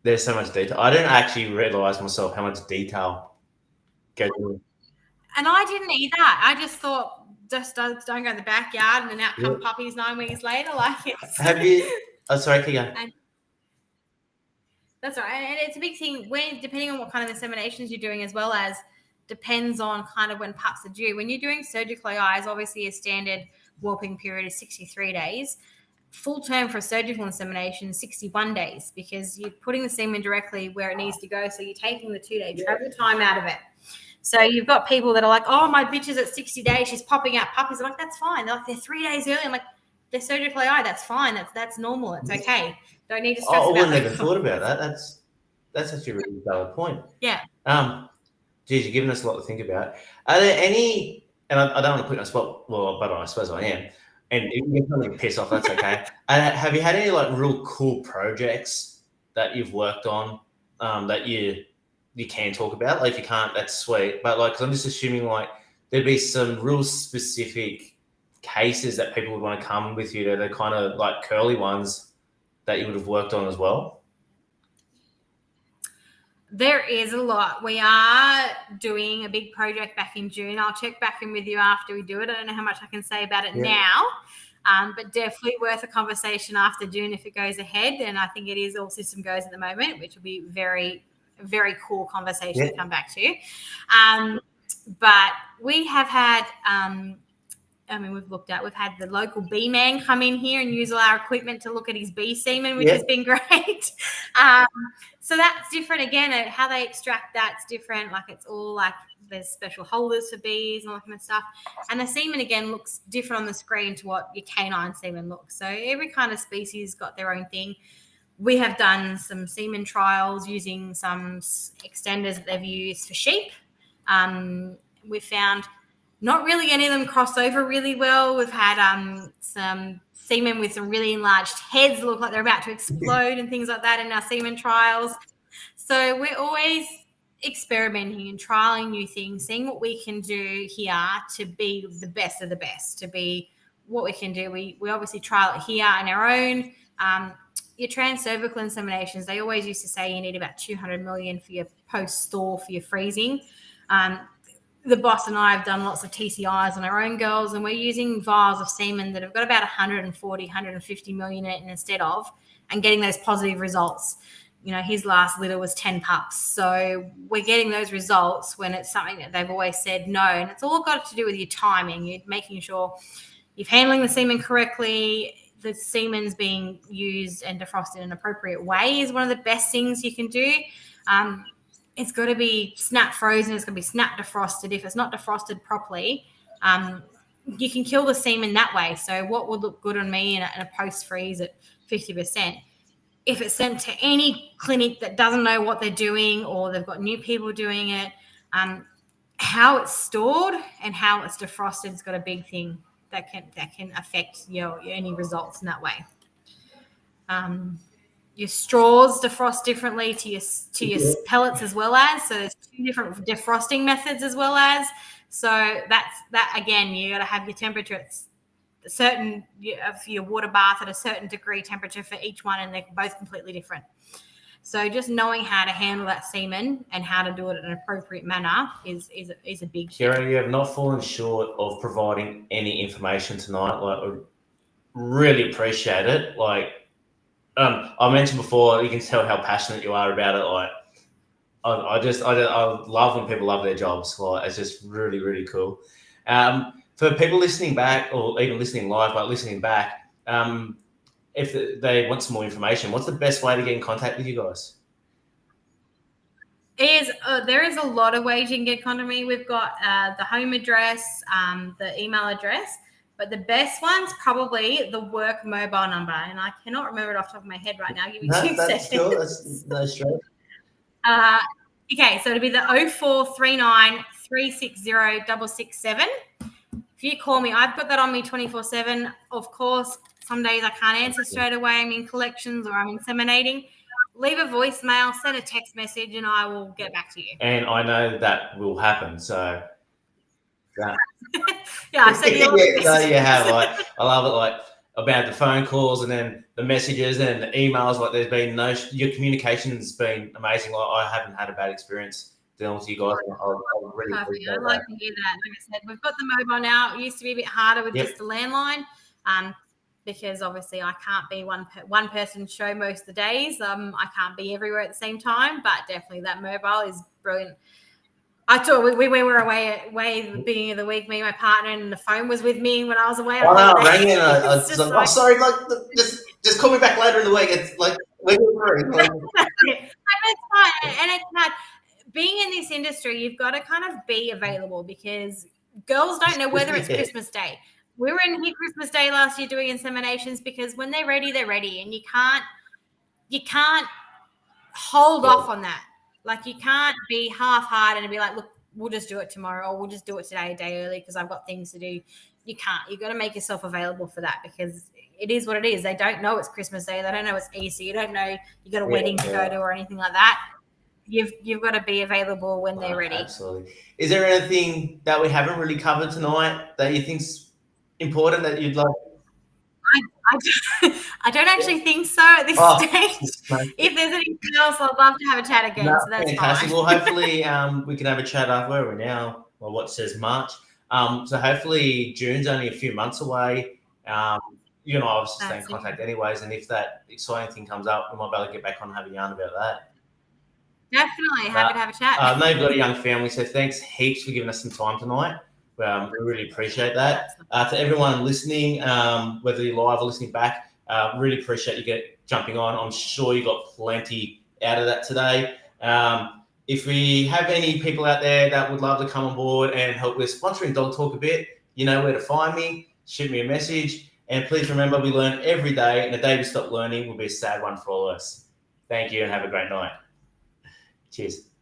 there's so much detail. I didn't actually realize myself how much detail goes in. And I didn't either. I just thought, just don't go in the backyard and then out come puppies 9 weeks later. Like, it's... Have you... Oh, sorry, keep going. That's right. And it's a big thing depending on what kind of inseminations you're doing, as well as depends on kind of when pups are due. When you're doing surgical AIs, obviously a standard whelping period is 63 days. Full term for a surgical insemination, 61 days, because you're putting the semen directly where it needs to go. So you're taking the 2-day travel time out of it. So you've got people that are like, my bitch is at 60 days. She's popping out puppies. I'm like, that's fine. They're like, they're 3 days early. I'm like, they're surgical AI. That's fine. That's normal. It's okay. Don't need to stress about it. I wouldn't even thought about that. That's actually a really valid point. Yeah. Geez, you're giving us a lot to think about. Are there any, and I don't want to put you on the spot, well, but I suppose I am, and if you get something piss off, that's okay. Have you had any like real cool projects that you've worked on that you can talk about? Like, if you can't, that's sweet. But like, 'cause I'm just assuming like there'd be some real specific cases that people would want to come with you that are kind of like curly ones that you would have worked on as well. There is a lot. We are doing a big project back in June. I'll check back in with you after we do it. I don't know how much I can say about it now, but definitely worth a conversation after June if it goes ahead. And I think it is all system goes at the moment, which will be very, very cool conversation to come back to. But we have had we've looked at. We've had the local bee man come in here and use all our equipment to look at his bee semen, which has been great. So that's different again. How they extract that's different. Like it's all like there's special holders for bees and all that kind of stuff. And the semen again looks different on the screen to what your canine semen looks. So every kind of species got their own thing. We have done some semen trials using some extenders that they've used for sheep. We found not really any of them cross over really well. We've had some semen with some really enlarged heads look like they're about to explode and things like that in our semen trials. So we're always experimenting and trialing new things, seeing what we can do here to be the best of the best, to be what we can do. We obviously trial it here on our own. Your transcervical inseminations, they always used to say you need about 200 million for your post-store for your freezing. The boss and I have done lots of TCIs on our own girls, and we're using vials of semen that have got about 140, 150 million in it instead of, and getting those positive results. His last litter was 10 pups. So we're getting those results when it's something that they've always said no. And it's all got to do with your timing. You're making sure you're handling the semen correctly, the semen's being used and defrosted in an appropriate way is one of the best things you can do. It's got to be snap frozen. It's going to be snap defrosted. If it's not defrosted properly, you can kill the semen that way. So what would look good on me in a post freeze at 50%? If it's sent to any clinic that doesn't know what they're doing or they've got new people doing it, how it's stored and how it's defrosted has got a big thing that can affect any results in that way. Your straws defrost differently to your pellets as well as. So there's 2 different defrosting methods as well as. So that again, you got to have your temperature at a certain of your water bath at a certain degree temperature for each one, and they're both completely different. So just knowing how to handle that semen and how to do it in an appropriate manner is a big thing. Kirra, you have not fallen short of providing any information tonight. I really appreciate it. I mentioned before, you can tell how passionate you are about it. I love when people love their jobs. It's just really, really cool. For people listening back, or even listening live, but listening back, if they want some more information, what's the best way to get in contact with you guys? There is a lot of ways you can get in contact with me. We've got the home address, the email address. But the best one's probably the work mobile number, and I cannot remember it off the top of my head right now. Give me 2 seconds. Cool. That's straight. Okay, so it'll be the 0439 360 667. If you call me, I've got that on me 24/7. Of course, some days I can't answer straight away. I'm in collections or I'm inseminating. Leave a voicemail, send a text message, and I will get back to you. And I know that will happen. So. Yeah, I said you have. I love it. About the phone calls and then the messages and the emails. There's been your communication's been amazing. I haven't had a bad experience dealing with you guys. I really appreciate I'd like to hear that. Like I said, we've got the mobile now. It used to be a bit harder with just the landline, because obviously I can't be one person show most of the days. I can't be everywhere at the same time, but definitely that mobile is brilliant. I thought we were away at the beginning of the week, me and my partner, and the phone was with me when I was away. I rang in. I was like, sorry, just call me back later in the week. It's we're free. It's fine, and it's not. Being in this industry, you've got to kind of be available because girls don't know whether it's Christmas Day. We were in here Christmas Day last year doing inseminations because when they're ready, and you can't hold off on that. You can't be half-hearted and be like, look, we'll just do it tomorrow or we'll just do it today a day early because I've got things to do. You can't. You've got to make yourself available for that because it is what it is. They don't know it's Christmas Day. They don't know it's Easter. You don't know you got a wedding to go to or anything like that. You've got to be available when they're ready. Absolutely. Is there anything that we haven't really covered tonight that you think's important that you'd like? I don't actually think so at this stage. If there's anything else, I'd love to have a chat again. So that's fantastic. fine. Well, hopefully we can have a chat after. Where we're now, what says March. So hopefully June's only a few months away. You and I obviously stay in contact anyways. And if that exciting thing comes up, we might be able to get back on and have a yarn about that. Definitely. Happy to have a chat. I know you've got a young family, so thanks heaps for giving us some time tonight. We really appreciate that. To everyone listening, whether you're live or listening back, really appreciate you jumping on. I'm sure you got plenty out of that today. If we have any people out there that would love to come on board and help with sponsoring Dog Talk a bit, you know where to find me. Shoot me a message. And please remember, we learn every day, and the day we stop learning will be a sad one for all of us. Thank you and have a great night. Cheers.